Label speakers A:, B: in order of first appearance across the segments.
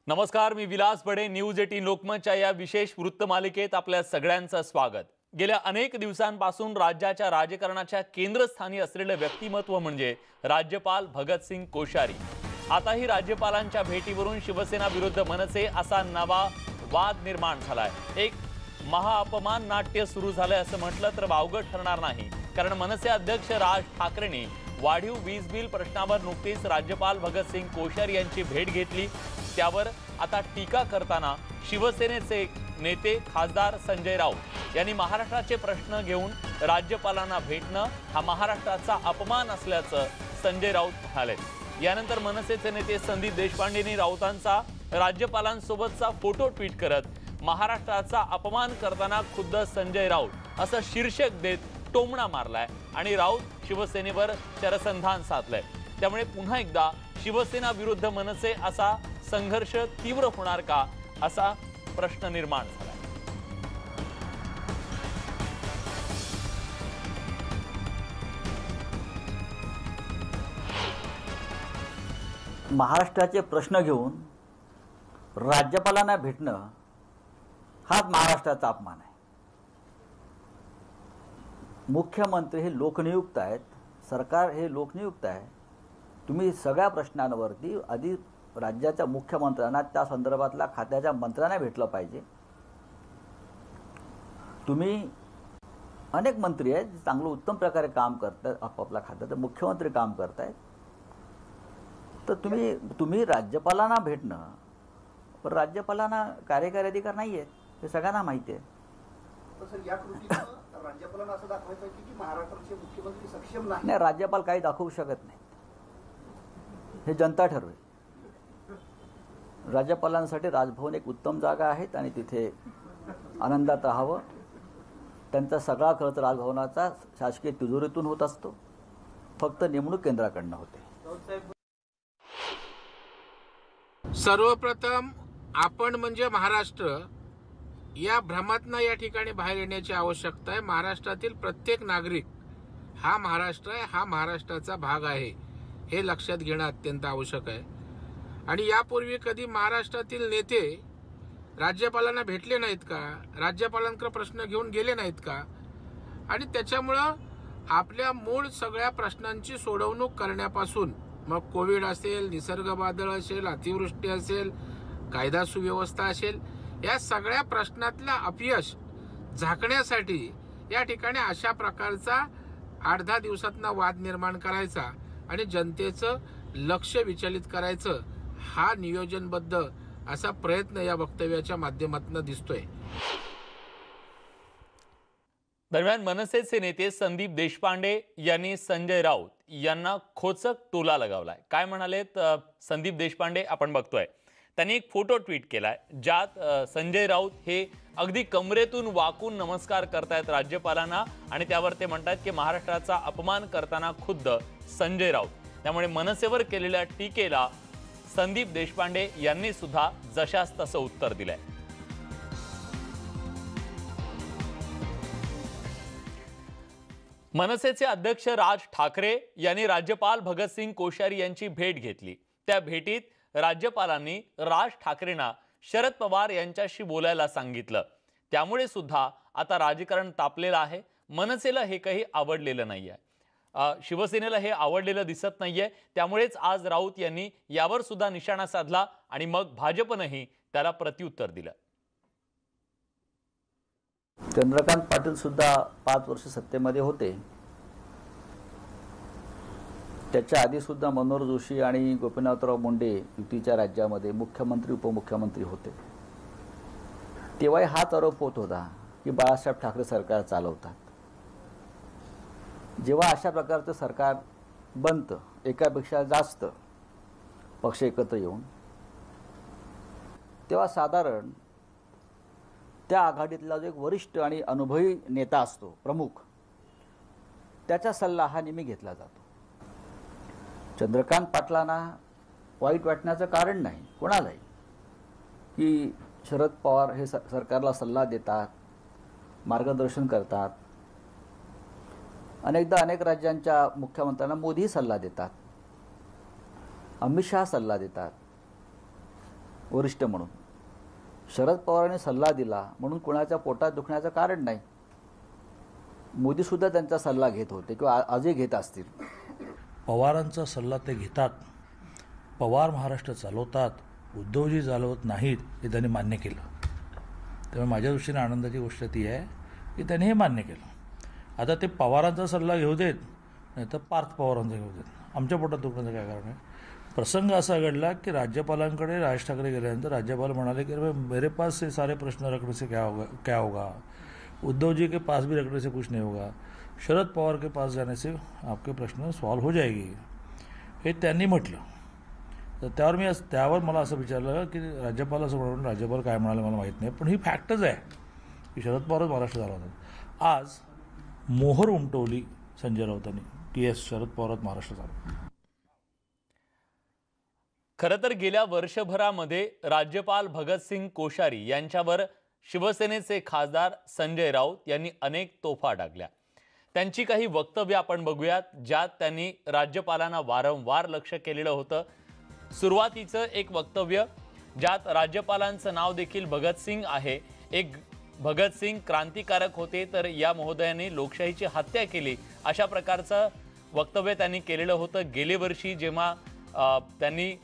A: नमस्कार, मी विलास बडे. न्यूज 18 लोकमतच्या या विशेष वृत्तमालिकेत आपल्या सगळ्यांचं स्वागत. गेल्या अनेक दिवसांपासून राज्याच्या राजकारणाच्या केंद्रस्थानी असलेले व्यक्तिमत्व म्हणजे राज्यपाल भगतसिंग कोश्यारी. आताही राज्यपालांच्या भेटीवरून शिवसेना विरुद्ध मनसे असा नवा वाद निर्माण झालाय. एक महाअपमान नाट्य सुरू झालंय असं म्हटलं तर वावगं ठरणार नाही, कारण मनसे अध्यक्ष राज ठाकरेंनी वाढीव वीज बिल प्रश्नावर नुकतीच राज्यपाल भगतसिंग कोश्यारी यांची भेट घेतली. त्यावर आता टीका करताना शिवसेनेचे नेते खासदार संजय राऊत यांनी महाराष्ट्राचे प्रश्न घेऊन राज्यपालांना भेटणं हा महाराष्ट्राचा अपमान असल्याचं संजय राऊत म्हणाले. यानंतर मनसेचे नेते संदीप देशपांडेंनी राऊतांचा राज्यपालांसोबतचा फोटो ट्विट करत महाराष्ट्राचा अपमान करताना खुद्द संजय राऊत असं शीर्षक देत टोमणा मारलाय आणि राऊत शिवसेनेवर शरसंधान साधलंय. त्यामुळे पुन्हा एकदा शिवसेना विरुद्ध मनसे असा संघर्ष तीव्र होणार का असा प्रश्न निर्माण झाला.
B: महाराष्ट्राचे प्रश्न घेऊन राज्यपालांना भेटणं हाच महाराष्ट्राचा अपमान आहे. मुख्यमंत्री हे लोकनियुक्त आहेत, सरकार हे लोकनियुक्त आहे. तुम्ही सगळ्या प्रश्नांवरती आधी राज्याच्या मुख्यमंत्र्यांना त्या संदर्भातल्या खात्याच्या मंत्र्यांना भेटलं पाहिजे. तुम्ही अनेक मंत्री आहेत जे चांगलं उत्तम प्रकारे काम करतात, आपापल्या खात्याचं मुख्यमंत्री काम करतायत. तर तुम्ही राज्यपालांना भेटणं, पण राज्यपालांना कार्यकारी अधिकार नाही आहेत हे सगळ्यांना माहिती आहे.
C: राज्यपालांना असं दाखवायचं की महाराष्ट्राचे मुख्यमंत्री सक्षम
B: नाही, राज्यपाल काही दाखवू शकत नाहीत, हे जनता ठरवेल. राज्यपालांसाठी राजभवन एक उत्तम जागा आहे आणि तिथे आनंदात राहावं. त्यांचा सगळा खर्च राजभवनाचा शासकीय तिजोरीतून होत असतो, फक्त नेमणूक केंद्राकडनं होते.
D: सर्वप्रथम आपण म्हणजे महाराष्ट्र या भ्रमातनं या ठिकाणी बाहेर येण्याची आवश्यकता आहे. महाराष्ट्रातील प्रत्येक नागरिक हा महाराष्ट्र आहे, हा महाराष्ट्राचा भाग आहे, हे लक्षात घेणं अत्यंत आवश्यक आहे. आणि यापूर्वी कधी महाराष्ट्रातील नेते राज्यपालांना भेटले नाहीत का? राज्यपालांकडे प्रश्न घेऊन गेले नाहीत का? आणि त्याच्यामुळं आपल्या मूळ सगळ्या प्रश्नांची सोडवणूक करण्यापासून, मग कोविड असेल, निसर्ग वादळ असेल, अतिवृष्टी असेल, कायदा सुव्यवस्था असेल, या सगळ्या प्रश्नातलं अपयश झाकण्यासाठी या ठिकाणी अशा प्रकारचा 8-10 दिवसातनं वाद निर्माण करायचा आणि जनतेचं लक्ष विचलित करायचं, हा नियोजनबद्ध असा प्रयत्न या वक्तव्याच्या माध्यमातून दिसतोय.
A: दरम्यान मनसेचे नेते संदीप देशपांडे यांनी संजय राऊत यांना खोचक टोला लगावलाय. काय म्हणालेत संदीप देशपांडे आपण बघतोय. त्यांनी एक फोटो ट्विट केलाय ज्यात संजय राऊत हे अगदी कमरेतून वाकून नमस्कार करतायत राज्यपालांना आणि त्यावर ते म्हणतात की महाराष्ट्राचा अपमान करताना खुद्द संजय राऊत. त्यामुळे मनसेवर केलेल्या टीकेला संदीप देशपांडे यांनी सुद्धा जशास तसं उत्तर दिलंय. मनसेचे अध्यक्ष राज ठाकरे यांनी राज्यपाल भगतसिंग कोश्यारी यांची भेट घेतली. त्या भेटीत राज्यपालांनी राज ठाकरेंना शरद पवार यांच्याशी बोलायला सांगितलं. त्यामुळे सुद्धा आता राजकारण तापलेलं आहे. मनसेला हे काही आवडलेलं नाहीये, शिवसेनेला हे आवडलेलं दिसत नाहीये. त्यामुळेच आज राऊत यांनी यावर सुद्धा निशाणा साधला आणि मग भाजपनंही त्याला प्रत्युत्तर दिलं.
B: चंद्रकांत पाटील सुद्धा 5 वर्ष सत्तेमध्ये होते. त्याच्या आधी सुद्धा मनोहर जोशी आणि गोपीनाथराव मुंडे युतीच्या राज्यामध्ये मुख्यमंत्री उपमुख्यमंत्री होते. तेव्हाही हाच आरोप होत होता की बाळासाहेब ठाकरे सरकार चालवतात. जेव्हा अशा प्रकारचं सरकार बनतं, एकापेक्षा जास्त पक्ष एकत्र येऊन, तेव्हा साधारण त्या आघाडीतला जो एक वरिष्ठ आणि अनुभवी नेता असतो, प्रमुख, त्याचा सल्ला हा नेहमी घेतला जातो. चंद्रकांत पाटलांना वाईट वाटण्याचं कारण नाही कोणालाही की शरद पवार हे सरकारला सल्ला देतात, मार्गदर्शन करतात. अनेकदा अनेक राज्यांच्या मुख्यमंत्र्यांना मोदी सल्ला देतात, अमित शहा सल्ला देतात. वरिष्ठ म्हणून. शरद पवारांनी सल्ला दिला म्हणून कुणाच्या पोटात दुखण्याचं कारण नाही. मोदीसुद्धा त्यांचा सल्ला घेत होते किंवा आजही घेत असतील.
E: पवारांचा सल्ला ते घेतात. पवार महाराष्ट्र चालवतात, उद्धवजी चालवत नाहीत हे त्यांनी मान्य केलं. त्यामुळे माझ्या दृष्टीने आनंदाची गोष्ट ती आहे की त्यांनी हे मान्य केलं. आता ते पवारांचा सल्ला घेऊ देत, नाही तर पार्थ पवारांचा घेऊ देत. आमच्या पोटात दुखण्याचं काय कारण आहे? प्रसंग असा घडला की राज्यपालांकडे राज ठाकरे गेल्यानंतर राज्यपाल म्हणाले की मेरे पास से सारे प्रश्न रखने से क्या होगा, उद्धव जी के पास भी रखने से कुछ नहीं होगा, शरद पवार के पास जाने से आपके प्रश्न सॉल्व हो जाएगी, हे त्यांनी म्हटलं. तर त्यावर मला असं विचारलं की राज्यपाल असं म्हणून राज्यपाल काय म्हणाले मला माहीत नाही, पण ही फॅक्टच आहे की शरद पवारच महाराष्ट्र झाला होता. आज मोहर उमटवली संजय राऊतांनी की एस शरद पवारच महाराष्ट्र झाला.
A: खरं तर गेल्या वर्षभरामध्ये राज्यपाल भगतसिंग कोश्यारी यांच्यावर शिवसेनेचे खासदार संजय राऊत यांनी अनेक तोफा डागल्या. त्यांची काही वक्तव्य आपण बघूयात, ज्यात त्यांनी राज्यपालांना वारंवार लक्ष केलेलं होतं. सुरुवातीचं एक वक्तव्य ज्यात राज्यपालांचं नाव देखील भगतसिंग आहे. एक भगतसिंग क्रांतिकारक होते, तर या महोदयाने लोकशाहीची हत्या केली, अशा प्रकारचं वक्तव्य त्यांनी केलेलं होतं. गेले वर्षी जेव्हा त्यांनी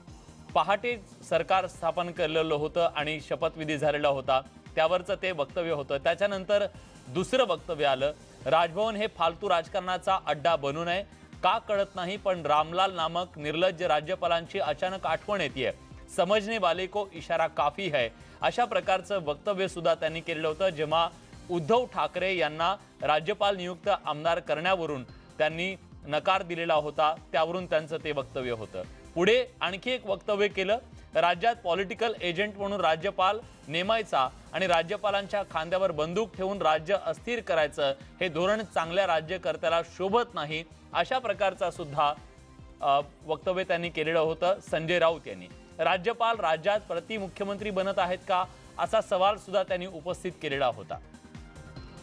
A: पहाटे सरकार स्थापन केलेलं होतं आणि शपथविधी झालेला होता, त्यावरचं ते वक्तव्य होतं. त्याच्यानंतर दुसरं वक्तव्य आलं, राजभवन हे फालतू राजकारणाचा अड्डा बनू नये, का कळत नाही, पण रामलाल नामक निर्लज्ज राज्यपालांची अचानक आठवण येते, समजने वाले को इशारा काफी है, अशा प्रकारचं वक्तव्य सुद्धा त्यांनी केलेलं होतं. जेव्हा उद्धव ठाकरे यांना राज्यपाल नियुक्त आमदार करण्यावरून त्यांनी नकार दिलेला होता, त्यावरून त्यांचं ते वक्तव्य होतं. पुढे आणखी एक वक्तव्य केलं, राज्यात पॉलिटिकल एजंट म्हणून राज्यपाल नेमायचा आणि राज्यपालांच्या खांद्यावर बंदूक ठेवून राज्य अस्थिर करायचं, हे धोरण चांगल्या राज्यकर्त्याला शोभत नाही, अशा प्रकारचा सुद्धा वक्तव्य त्यांनी केलेलं होतं संजय राऊत यांनी. राज्यपाल राज्यात प्रतिमुख्यमंत्री बनत आहेत का, असा सवाल सुद्धा त्यांनी उपस्थित केलेला होता.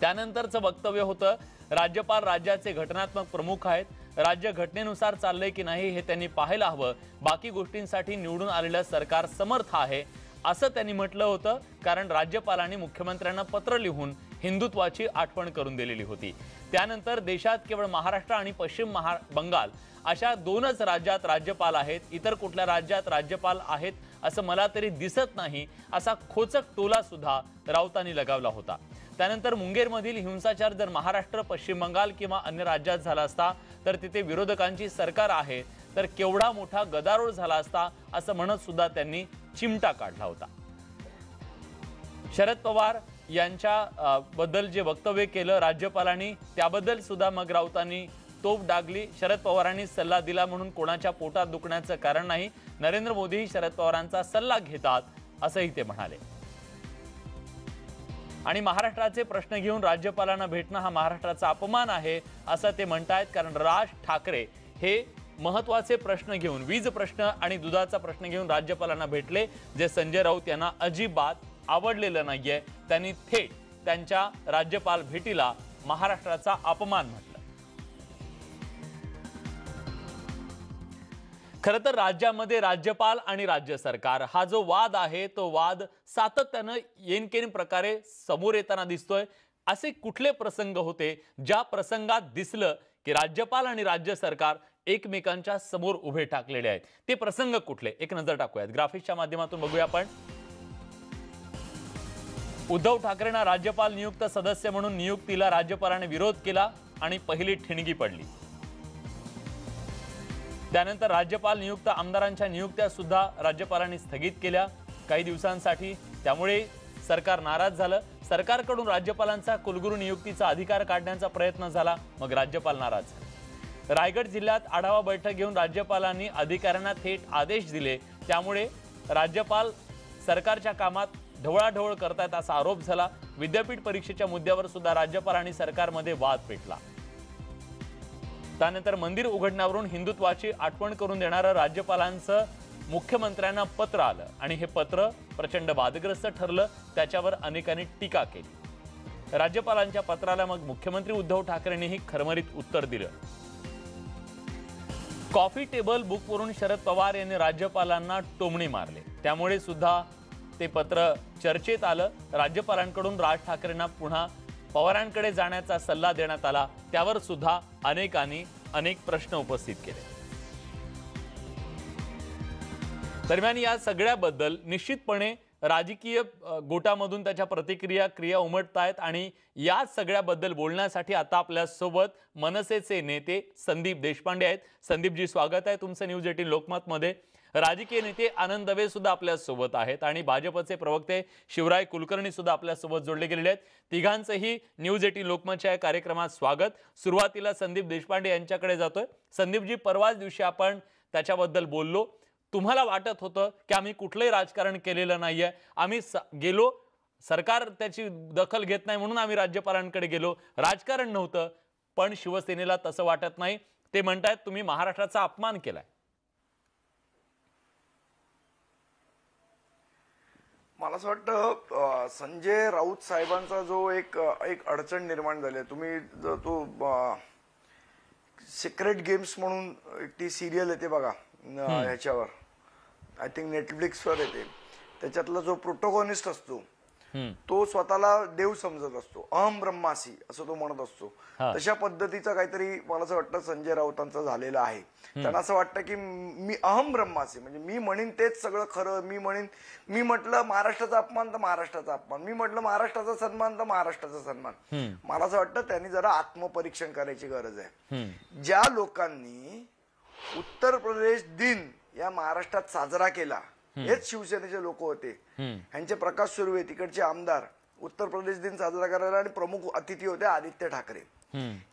A: त्यानंतरचं वक्तव्य होतं, राज्यपाल राज्याचे घटनात्मक प्रमुख आहेत, राज्य घटनेनुसार चाललंय की नाही हे त्यांनी पाहायला हवं, बाकी गोष्टींसाठी निवडून आलेलं सरकार समर्थ आहे, असं त्यांनी म्हटलं होतं. कारण राज्यपालांनी मुख्यमंत्र्यांना पत्र लिहून हिंदुत्वाची आठवण करून दिलेली होती. त्यानंतर देशात केवळ महाराष्ट्र आणि पश्चिम बंगाल अशा दोनच राज्यात राज्यपाल आहेत, इतर कुठल्या राज्यात राज्यपाल आहेत असं मला तरी दिसत नाही, असा खोचक टोला सुद्धा राऊतांनी लगावला होता. त्यानंतर मुंगेरमधील हिंसाचार जर महाराष्ट्र, पश्चिम बंगाल किंवा अन्य राज्यात झाला असता तर तिथे विरोधकांची सरकार आहे, तर केवढा मोठा गदारोळ झाला असता, असं म्हणत सुद्धा त्यांनी चिमटा काढला होता. शरद पवार यांच्या बद्दल जे वक्तव्य केलं राज्यपालांनी, त्याबद्दल सुद्धा मग राऊतांनी तोफ डागली. शरद पवारांनी सल्ला दिला म्हणून कोणाच्या पोटात दुखण्याचं कारण नाही, नरेंद्र मोदीही शरद पवारांचा सल्ला घेतात, असंही ते म्हणाले. आणि महाराष्ट्राचे प्रश्न घेऊन राज्यपालांना भेटणं हा महाराष्ट्राचा अपमान आहे, असं ते म्हणतायत. कारण राज ठाकरे हे महत्त्वाचे प्रश्न घेऊन, वीज प्रश्न आणि दुधाचा प्रश्न घेऊन राज्यपालांना भेटले, जे संजय राऊत यांना अजिबात आवडलेलं नाहीये. त्यांनी थेट त्यांच्या राज्यपाल भेटीला महाराष्ट्राचा अपमान म्हटलं. खरं तर राज्यामध्ये राज्यपाल आणि राज्य सरकार हा जो वाद आहे, तो वाद सातत्यानं येनकेन प्रकारे समोर येताना दिसतोय. असे कुठले प्रसंग होते ज्या प्रसंगात दिसलं की राज्यपाल आणि राज्य सरकार एकमेकांच्या समोर उभे ठाकलेले आहेत? ते प्रसंग कुठले, एक नजर टाकूयात. ग्राफिक्सच्या माध्यमातून बघूया आपण. उद्धव ठाकरेंना राज्यपाल नियुक्त सदस्य म्हणून नियुक्तीला राज्यपालाने विरोध केला आणि पहिली ठिणगी पडली. त्यानंतर राज्यपाल नियुक्त आमदारांच्या नियुक्त्या सुद्धा राज्यपालांनी स्थगित केल्या काही दिवसांसाठी. त्यामुळे सरकार नाराज झालं. सरकारकडून राज्यपालांचा कुलगुरू नियुक्तीचा अधिकार काढण्याचा प्रयत्न झाला, मग राज्यपाल नाराज झाले. रायगड जिल्ह्यात आढावा बैठक घेऊन राज्यपालांनी अधिकाऱ्यांना थेट आदेश दिले. त्यामुळे राज्यपाल सरकारच्या कामात ढवळाढवळ करतात असा आरोप झाला. विद्यापीठ परीक्षेच्या मुद्द्यावर सुद्धा राज्यपाल आणि सरकारमध्ये वाद पेटला. त्यानंतर मंदिर उघडण्यावरून हिंदुत्वाची आठवण करून देणारं राज्यपालांचं मुख्यमंत्र्यांना पत्र आलं आणि हे पत्र प्रचंड वादग्रस्त ठरलं. त्याच्यावर अनेकांनी टीका केली. राज्यपालांच्या पत्राला मग मुख्यमंत्री उद्धव ठाकरेंनीही खरमरीत उत्तर दिलं. कॉफी टेबल बुकवरून शरद पवार यांनी राज्यपालांना टोमणे मारले. त्यामुळे सुद्धा ते पत्र चर्चेत आलं. राज्यपालांकडून राज ठाकरेंना पुन्हा पवारांकडे जाण्याचा सल्ला देण्यात आला. त्यावर सुद्धा अनेकांनी अनेक प्रश्न उपस्थित केले. दरम्यान या सगळ्याबद्दल निश्चितपणे राजकीय गोटामधून त्याच्या क्रिया उमटत आहेत आणि या सगळ्याबद्दल बोलण्यासाठी आता आपल्यासोबत मनसेचे नेते संदीप देशपांडे आहेत. संदीपजी, स्वागत आहे तुमचं न्यूज 18 लोकमतमध्ये. राजकीय नेते आनंद दवे सुद्धा आपल्यासोबत आहेत आणि भाजपचे प्रवक्ते शिवराय कुलकर्णी सुद्धा आपल्यासोबत जोडले गेलेले आहेत. तिघांचंही न्यूज 18 लोकमतच्या या कार्यक्रमात स्वागत. सुरुवातीला संदीप देशपांडे यांच्याकडे जातोय. संदीपजी, परवाच दिवशी आपण त्याच्याबद्दल बोललो. तुम्हाला वाटत होतं की आम्ही कुठलंही राजकारण केलेलं नाहीये, आम्ही गेलो, सरकार त्याची दखल घेत नाही म्हणून आम्ही राज्यपालांकडे गेलो, राजकारण नव्हतं. पण शिवसेनेला तसं वाटत नाही. ते म्हणतायत तुम्ही महाराष्ट्राचा अपमान केलाय.
F: मला असं वाटतं संजय राऊत साहेबांचा जो एक अडचण निर्माण झाली आहे. तुम्ही जो तो सिक्रेट गेम्स म्हणून ती सिरियल येते बघा ह्याच्यावर, आय थिंक नेटफ्लिक्सवर येते, त्याच्यातला जो प्रोटोगॉनिस्ट असतो तो स्वतःला देव समजत असतो, अहम ब्रह्मासी असं तो म्हणत असतो. तशा पद्धतीचं काहीतरी मला असं वाटतं संजय राऊतांचं झालेलं आहे. त्यांना असं वाटतं की मी अहम ब्रह्मासी, म्हणजे मी म्हणेन तेच सगळं खरं, मी म्हटलं महाराष्ट्राचा अपमान तर महाराष्ट्राचा अपमान, मी म्हटलं महाराष्ट्राचा सन्मान तर महाराष्ट्राचा सन्मान. मला असं वाटतं त्यांनी जरा आत्मपरीक्षण करायची गरज आहे. ज्या लोकांनी उत्तर प्रदेश दिन या महाराष्ट्रात साजरा केला हेच शिवसेनेचे लोक होते. ह्यांचे प्रकाश सुर्वे तिकडचे आमदार उत्तर प्रदेश दिन साजरा करायला आणि प्रमुख अतिथी होते आदित्य ठाकरे.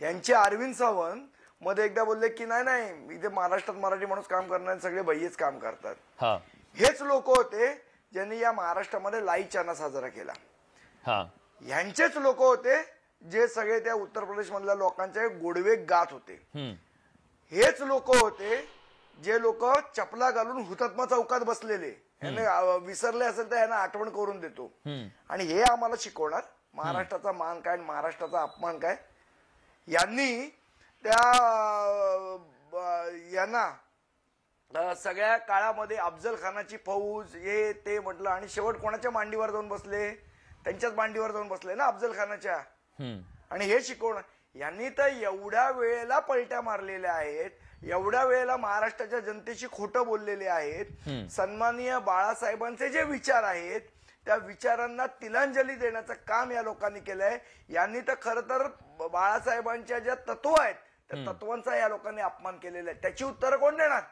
F: यांचे अरविंद सावंत मध्ये एकदा बोलले की नाही इथे महाराष्ट्रात मराठी माणूस काम करणारे सगळे भैयेच काम करतात. हेच लोक होते ज्यांनी या महाराष्ट्रामध्ये लाई चाना साजरा केला. ह्यांचेच लोक होते जे सगळे त्या उत्तर प्रदेश मधल्या लोकांचे गोडवे गात होते. हेच लोक होते जे लोक चपला घालून हुतात्मा चौकात बसलेले, विसरले असेल तर यांना आठवण करून देतो. आणि हे आम्हाला शिकवणार महाराष्ट्राचा मान काय महाराष्ट्राचा अपमान काय. यांनी यांना सगळ्या काळामध्ये अफजल खानाची फौज हे ते म्हटलं आणि शेवट कोणाच्या मांडीवर जाऊन बसले, त्यांच्याच मांडीवर जाऊन बसले ना अफजल खानाच्या. आणि हे शिकवणं यांनी तर एवढ्या वेळेला पलट्या मारलेल्या आहेत, एवढ्या वेळेला महाराष्ट्राच्या जनतेशी खोटं बोललेले आहेत. सन्माननीय बाळासाहेबांचे जे विचार आहेत त्या विचारांना तिलांजली देण्याचं काम या लोकांनी केलंय. यांनी तर खरं तर बाळासाहेबांच्या ज्या तत्व आहेत त्या तत्वांचा या लोकांनी अपमान केलेला आहे. त्याची उत्तरं कोण देणार?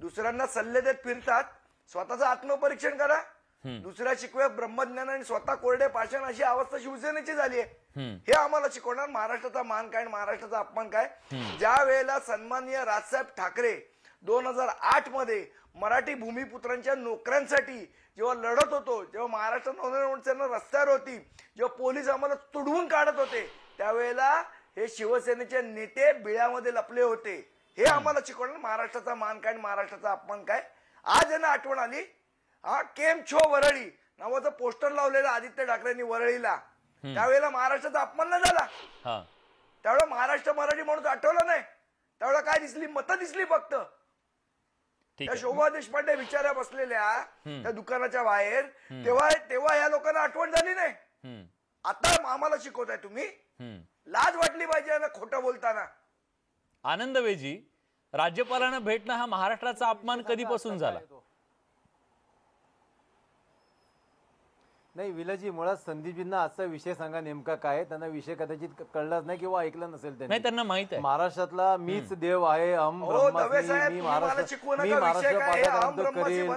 F: दुसऱ्यांना सल्ले देत फिरतात. स्वतःचं आत्मपरीक्षण करा. दुसऱ्या शिकव्या ब्रह्मज्ञान आणि स्वतः कोरडे पाषाण अशी अवस्था शिवसेनेची झाली आहे. हे आम्हाला शिकवणार महाराष्ट्राचा मान काय महाराष्ट्राचा अपमान काय. ज्या वेळेला सन्माननीय राजसाहेब ठाकरे 2008 मध्ये मराठी भूमिपुत्रांच्या नोकऱ्यांसाठी जेव्हा लढत होतो, जेव्हा महाराष्ट्र नोंदणी रस्त्यावर होती, जेव्हा पोलीस आम्हाला तुडवून काढत होते, त्यावेळेला हे शिवसेनेचे नेते बिळामध्ये लपले होते. हे आम्हाला शिकवणार महाराष्ट्राचा मान काय महाराष्ट्राचा अपमान काय. आज यांना आठवण आली. केम छो वरळी नावाचं पोस्टर लावलेलं आदित्य ठाकरेंनी वरळीला, त्यावेळेला महाराष्ट्राचा अपमान नाही झाला. त्यावेळेला महाराष्ट्र मराठी म्हणून आठवलं नाही. त्यावेळेला काय दिसली? मतं दिसली फक्त. त्या शोभा देशपांडे बिचाऱ्या बसलेल्या त्या दुकानाच्या बाहेर, तेव्हा या लोकांना आठवण झाली नाही. आता आम्हाला शिकवताय तुम्ही. लाज वाटली पाहिजे ना खोटं बोलताना.
A: आनंद वेजी, राज्यपालांना भेटणं हा महाराष्ट्राचा अपमान कधीपासून झाला?
G: नाही विलाजी, मुळात संदीपजींना असा विषय सांगा नेमका काय. त्यांना विषय कदाचित कळलाच नाही किंवा ऐकलं नसेल त्यांनी.
A: त्यांना माहित आहे
G: महाराष्ट्रातला मीच देव आहे, अहम ब्रह्मास्मी, मी महाराष्ट्र पादाक्रांत करेल.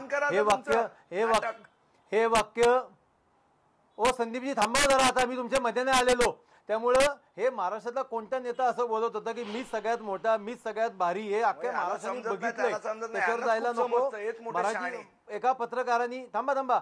G: हे वाक्य ओ संदीपजी थांबा जरा, आता मी तुमच्या मध्ये नाही आलेलो. त्यामुळं हे महाराष्ट्रातला कोणता नेता असं बोलत होता की मीच सगळ्यात मोठा, मीच सगळ्यात भारी, हे अख्ख्या महाराष्ट्राने बघितलंय, त्याच्यावर जायला नको. मराठी एका पत्रकारांनी थांबा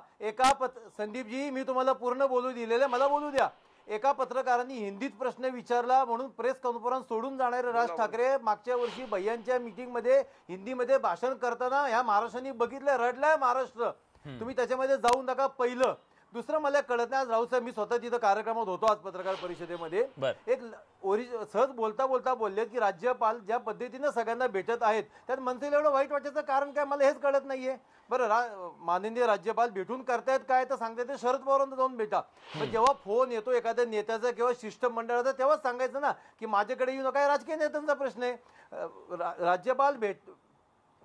G: संदीपजी मी तुम्हाला पूर्ण बोलू दिलेलं, मला बोलू द्या. एका पत्रकारांनी हिंदीत प्रश्न विचारला म्हणून प्रेस कॉन्फरन्स सोडून जाणारे राज ठाकरे मागच्या वर्षी भैयांच्या मीटिंग मध्ये हिंदीमध्ये भाषण करताना ह्या महाराष्ट्राने बघितलंय, रडलाय महाराष्ट्र. तुम्ही त्याच्यामध्ये जाऊन नका. पहिलं दुसरं मला कळत नाही, आज राऊत साहेब मी स्वतः तिथं कार्यक्रमात होतो आज पत्रकार परिषदेमध्ये, एक सहज बोलता बोलता बोलले की राज्यपाल ज्या पद्धतीनं सगळ्यांना भेटत आहेत त्यात मनसेला एवढं वाईट वाटायचं कारण काय मला हेच कळत नाहीये. बरं माननीय राज्यपाल भेटून करतायत काय तर सांगतायत ते शरद पवारांना जाऊन भेटा, पण जेव्हा फोन येतो एखाद्या नेत्याचा किंवा शिष्टमंडळाचा तेव्हाच सांगायचं ना की माझ्याकडे येऊ नका, राजकीय नेत्यांचा प्रश्न आहे.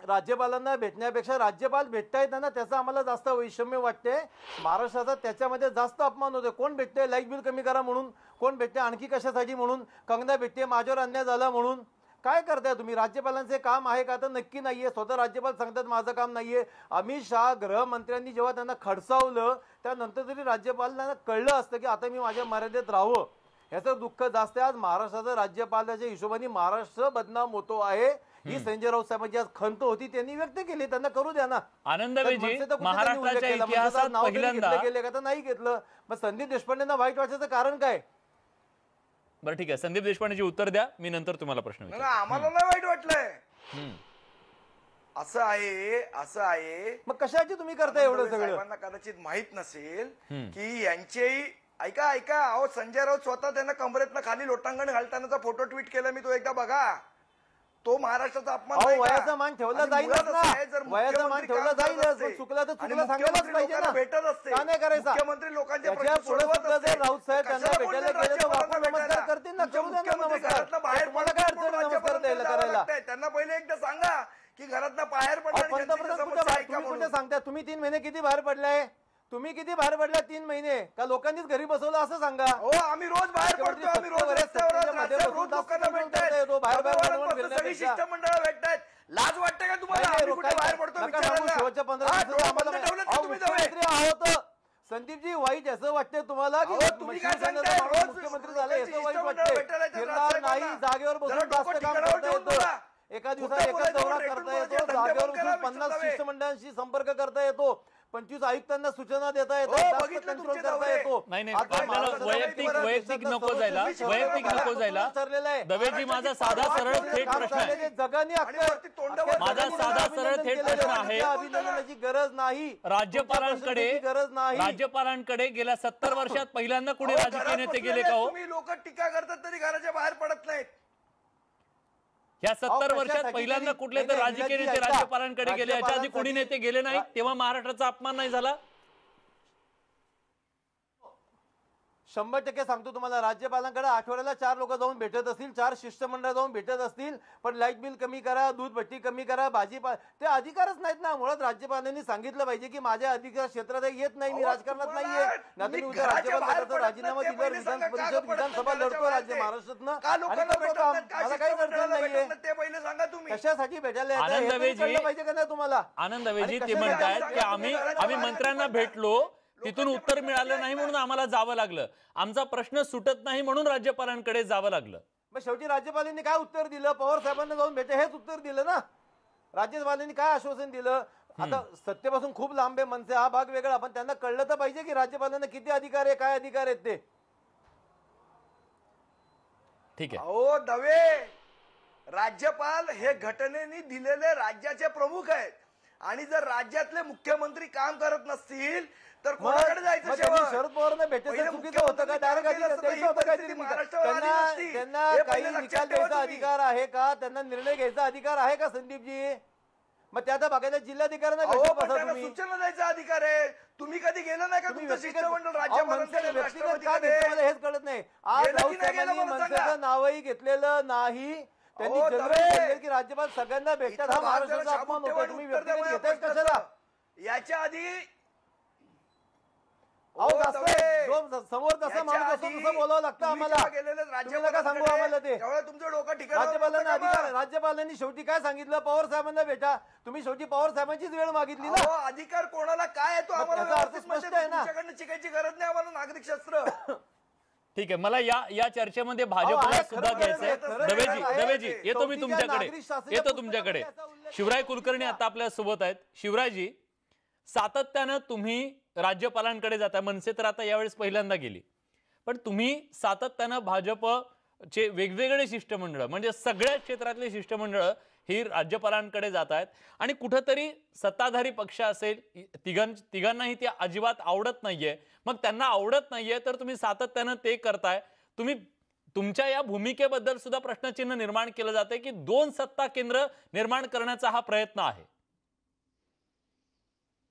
G: राज्यपालांना भेटण्यापेक्षा राज्यपाल भेटतायत ना त्याचा आम्हाला जास्त वैषम्य वाटते. महाराष्ट्राचा त्याच्यामध्ये जास्त अपमान होतोय. कोण भेटते लाईट बिल कमी करा म्हणून, कोण भेटते आणखी कशासाठी म्हणून, कंगना भेटते माझ्यावर अन्याय झाला म्हणून. काय करताय तुम्ही? राज्यपालांचे काम आहे का तर नक्की नाहीये. स्वतः राज्यपाल सांगतात माझं काम नाहीये. अमित शहा गृहमंत्र्यांनी जेव्हा त्यांना खडसावलं त्यानंतर तरी राज्यपालांना कळलं असतं की आता मी माझ्या मर्यादेत राहावं. याचं दुःख जास्त आहे. आज महाराष्ट्राचं राज्यपालाच्या हिशोबाने महाराष्ट्र बदनाम होतो आहे. ही संजय राऊत साहेबांची आज खंत होती त्यांनी व्यक्त केली, त्यांना करू द्या ना.
A: आनंदवेजी महाराष्ट्राच्या इतिहासात पहिल्यांदा
G: गेले का तर नाही घेतलं. मग संदीप देशपांडेंना वाईट वाटायचं कारण काय?
A: बरं ठीक आहे, संदीप देशपांडेची उत्तर द्या, मी नंतर तुम्हाला प्रश्न विचारतो.
F: आम्हाला नाही वाईट वाटलंय. असं आहे.
G: मग कशाची तुम्ही करताय एवढं सगळं?
F: साहेबांना कदाचित माहित नसेल की यांचेही ऐका अहो संजय राऊत स्वतः त्यांना कमरेतनं खाली लोटांगण घालतानाचा फोटो ट्विट केला मी, तो एकदा बघा. तो महाराष्ट्राचा अपमान नाही का?
G: वयाचा मान ठेवला जाईल ना, वयाचा मान ठेवला जाईल. चुकला तर चुकला सांगायलाच पाहिजे ना,
F: भेटत असते
G: का नाही करायचा?
F: मुख्यमंत्री लोकांच्या
G: त्याच्या पुढे सुद्धा जर राऊत साहेब त्यांना भेटायला गेले तर वाकून नमस्कार करतील ना, करू द्या ना नमस्कार. तुम्हाला काय अडचण आहे नमस्कार द्यायला करायला?
F: त्यांना पहिले एकदा सांगा की घरातनं बाहेर पडणार.
G: पंतप्रधान कुठे सांगता तुम्ही 3 महिने किती बाहेर पडलाय? तुम्ही किती बाहेर पडला 3 महिने? का लोकांनीच घरी बसवलं असं सांगा.
F: हो आम्ही रोज बाहेर पडतो, आम्ही रोज रस्त्यावर लोकांना भेटतायत, शिष्टमंडळ भेटतायत. लाज वाटते का तुम्हाला? बाहेर पडतो
G: शेवटच्या 15 मुख्यमंत्री आहोत. संदीपजी वाईट असं वाटतंय तुम्हाला की मुख्यमंत्री झाले असं वाईट वाटतंय? फिरणार नाही, जागेवर बसून जास्त काम करता येतं. एका दिवसात एकच दौरा करता येतो, जागेवर बसून 50 शिष्टमंडळांशी संपर्क करता येतो, 25 आयुक्तांना सूचना देता येतात, कंट्रोल करता येतो.
A: नाही आपल्याला वैयक्तिक नको जायला. दवेजी माझा साधा सरळ थेट प्रश्न आहे.
G: जगाने
A: माझा साधा सरळ थेट प्रश्न आहे.
G: अभिनंदनाची गरज नाही,
A: राज्यपालांकडे
G: गरज नाही.
A: राज्यपालांकडे गेल्या 70 वर्षात पहिल्यांदा कुणी राजकीय नेते गेले का हो?
F: तुम्ही लोक टीका करतात तरी घराच्या बाहेर पडत नाहीत.
A: या 70 वर्षात पहिल्यांदा कुठले तर राजकीय नेते राज्यपालांकडे गेले, याच्या आधी कोणी नेते गेले नाही, तेव्हा महाराष्ट्राचा अपमान नाही झाला?
G: 100% सांगतो तुम्हाला, राज्यपालांकडे आठवड्याला 4 लोक जाऊन भेटत असतील, 4 शिष्टमंडळ जाऊन भेटत असतील, पण लाईट बिल कमी करा, दूध भट्टी कमी करा, भाजीपाला, ते अधिकारच नाहीत ना. मुळात राज्यपालांनी सांगितलं पाहिजे की माझ्या अधिकार क्षेत्रात येत नाही, मी राजकारणात नाहीये. नाही उद्या राज्यपाल पदाचा राजीनामा दिल्यावर विधान परिषद विधानसभा लढतो राज्य महाराष्ट्रातनं, मला काही अडचण नाहीये.
F: ते पहिले सांगा तुम्ही
G: कशासाठी भेटायला पाहिजे का नाही तुम्हाला?
A: आनंदवेजी ते म्हणतायत की आम्ही मंत्र्यांना भेटलो, तिथून उत्तर मिळालं नाही म्हणून आम्हाला जावं लागलं, आमचा प्रश्न सुटत नाही म्हणून राज्यपालांकडे जावं लागलं.
G: मग शेवटी राज्यपालांनी काय उत्तर दिलं? पवार साहेबांना जाऊन भेटा हेच उत्तर दिलं ना. राज्यपालांनी काय आश्वासन दिलं? आता सत्तेपासून खूप लांब आहे मनसे, हा भाग वेगळा, पण त्यांना कळलं तर पाहिजे की राज्यपालांना किती अधिकार आहे, काय अधिकार आहेत ते.
A: ठीक आहे.
F: अहो दवे, राज्यपाल हे घटनेने दिलेले राज्याचे प्रमुख आहेत आणि जर राज्यातले मुख्यमंत्री काम करत नसतील तर कोणाकडे जायचं?
G: शरद पवारांना भेटायचं चुकीचं होतं का? डायरेक्ट त्यांना काही निकाल द्यायचा अधिकार आहे का? त्यांना निर्णय घ्यायचा अधिकार आहे का संदीपजी? मग त्या आता बघायला जिल्हाधिकाऱ्यांना सूचना
F: द्यायचा अधिकार आहे. तुम्ही कधी गेलं नाही का तुमचं शिष्टमंडळ राज्यपालांकडे?
G: हेच कळत नाही. आज राऊत साहेबांनी मनसेचं नावही घेतलेलं नाही, त्यांनी जनरल की राज्यपाल सगळ्यांना भेटतात, हा महाराष्ट्राचा अपमान होतो. तुम्ही व्यक्तिगत घेताय कशाला?
F: याच्या आधी
G: समोर तसा माणूस असतो तसं बोलावं लागतं आम्हाला. का सांगू आम्हाला ते?
F: तुमचं डोकं ठिकाण.
G: राज्यपालांना अधिकार, राज्यपालांनी शेवटी काय सांगितलं? पवार साहेबांना भेटा. तुम्ही शेवटी पवार साहेबांचीच वेळ मागितली ना.
F: अधिकार कोणाला काय आहे तो आम्हाला
G: अर्थ स्पष्ट आहे ना.
F: तुमच्याकडनं शिकायची गरज नाही आम्हाला नागरिक शास्त्र.
A: ठीक आहे, मला या चर्चेमध्ये भाजपला सुद्धा घ्यायचंय. दवेजी येतो मी तुमच्याकडे. शिवराय कुलकर्णी आता आपल्या सोबत आहेत. शिवरायजी, सातत्यानं तुम्ही राज्यपालांकडे जाता, मनसे तर आता यावेळेस पहिल्यांदा गेली, पण तुम्ही सातत्यानं भाजपचे वेगवेगळे शिष्टमंडळ म्हणजे सगळ्या क्षेत्रातले शिष्टमंडळ ही राज्यपालांकडे जात आहेत आणि कुठंतरी सत्ताधारी पक्ष असेल तिघांनाही ते अजिबात आवडत नाहीये. मग त्यांना आवडत नाहीये तर तुम्ही सातत्यानं ते करताय. तुमच्या या भूमिकेबद्दल सुद्धा प्रश्नचिन्ह निर्माण केलं जाते की 2 सत्ता केंद्र निर्माण करण्याचा हा प्रयत्न आहे.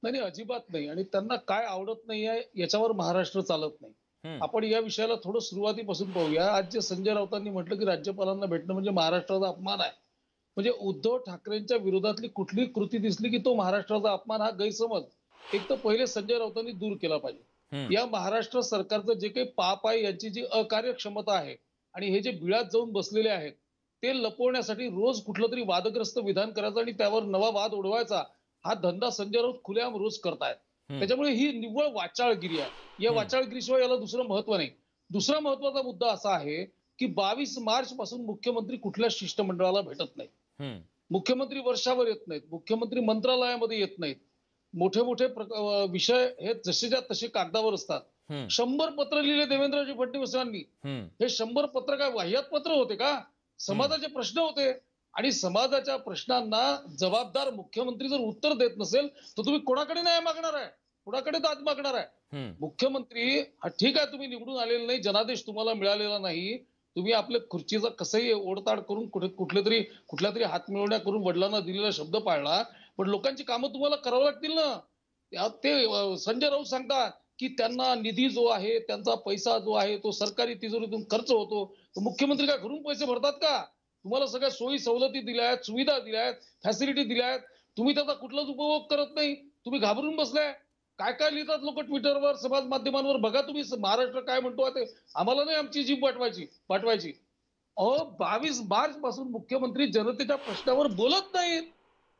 H: नाही, अजिबात नाही. आणि त्यांना काय आवडत नाहीये याच्यावर महाराष्ट्र चालत नाही. आपण या विषयाला थोडं सुरुवातीपासून पाहूया. आज जे संजय राऊतांनी म्हटलं की राज्यपालांना भेटणं म्हणजे महाराष्ट्राचा अपमान आहे, म्हणजे उद्धव ठाकरेंच्या विरोधातली कुठली कृती दिसली की तो महाराष्ट्राचा अपमान, हा गैरसमज एक तर पहिले संजय राऊतांनी दूर केला पाहिजे. या महाराष्ट्र सरकारचं जे काही पाप आहे, यांची जी अकार्यक्षमता आहे आणि हे जे बिळात जाऊन बसलेले आहेत ते लपवण्यासाठी रोज कुठलं तरी वादग्रस्त विधान करायचं आणि त्यावर नवा वाद उडवायचा, हा धंदा संजय राऊत खुलेआम रोज करतायत. त्याच्यामुळे ही निव्वळ वाचाळगिरी आहे. या वाचाळगिरीशिवाय याला दुसरं महत्व नाही. दुसरा महत्वाचा मुद्दा असा आहे की 22 मार्च पासून मुख्यमंत्री कुठल्या शिष्टमंडळाला भेटत नाहीत. मुख्यमंत्री वर्षावर येत नाहीत, मुख्यमंत्री मंत्रालयामध्ये येत नाहीत. मोठे मोठे विषय हे जसेच्या तसे कागदावर असतात. 100 पत्र लिहिले देवेंद्रजी फडणवीसांनी. हे 100 पत्र काय वाह्यात पत्र होते का? समाजाचे प्रश्न होते आणि समाजाच्या प्रश्नांना जबाबदार मुख्यमंत्री जर उत्तर देत नसेल तर तुम्ही कोणाकडे न्याय मागणार आहे? कोणाकडे दाद मागणार आहे? मुख्यमंत्री ठीक आहे, तुम्ही निवडून आलेले नाही, जनादेश तुम्हाला मिळालेला नाही, तुम्ही आपल्या खुर्चीचा कसंही ओढताड करून कुठल्या तरी हात मिळवण्या करून वडिलांना दिलेला शब्द पाळला, पण लोकांची कामं तुम्हाला करावं लागतील ना. ते संजय राऊत सांगतात की त्यांना निधी जो आहे, त्यांचा पैसा जो आहे तो सरकारी तिजोरीतून खर्च होतो. मुख्यमंत्री काय घरून पैसे भरतात का? तुम्हाला सगळ्या सोयी सवलती दिल्या आहेत, सुविधा दिल्या आहेत, फॅसिलिटी दिल्या आहेत, तुम्ही त्याचा कुठलाच उपभोग करत नाही. तुम्ही घाबरून बसलाय. काय काय लिहितात लोक ट्विटरवर, समाज माध्यमांवर, बघा तुम्ही महाराष्ट्र काय म्हणतो ते. आम्हाला नाही आमची जीभ पाठवायची. 22 मार्च पासून मुख्यमंत्री जनतेच्या प्रश्नावर बोलत नाहीत,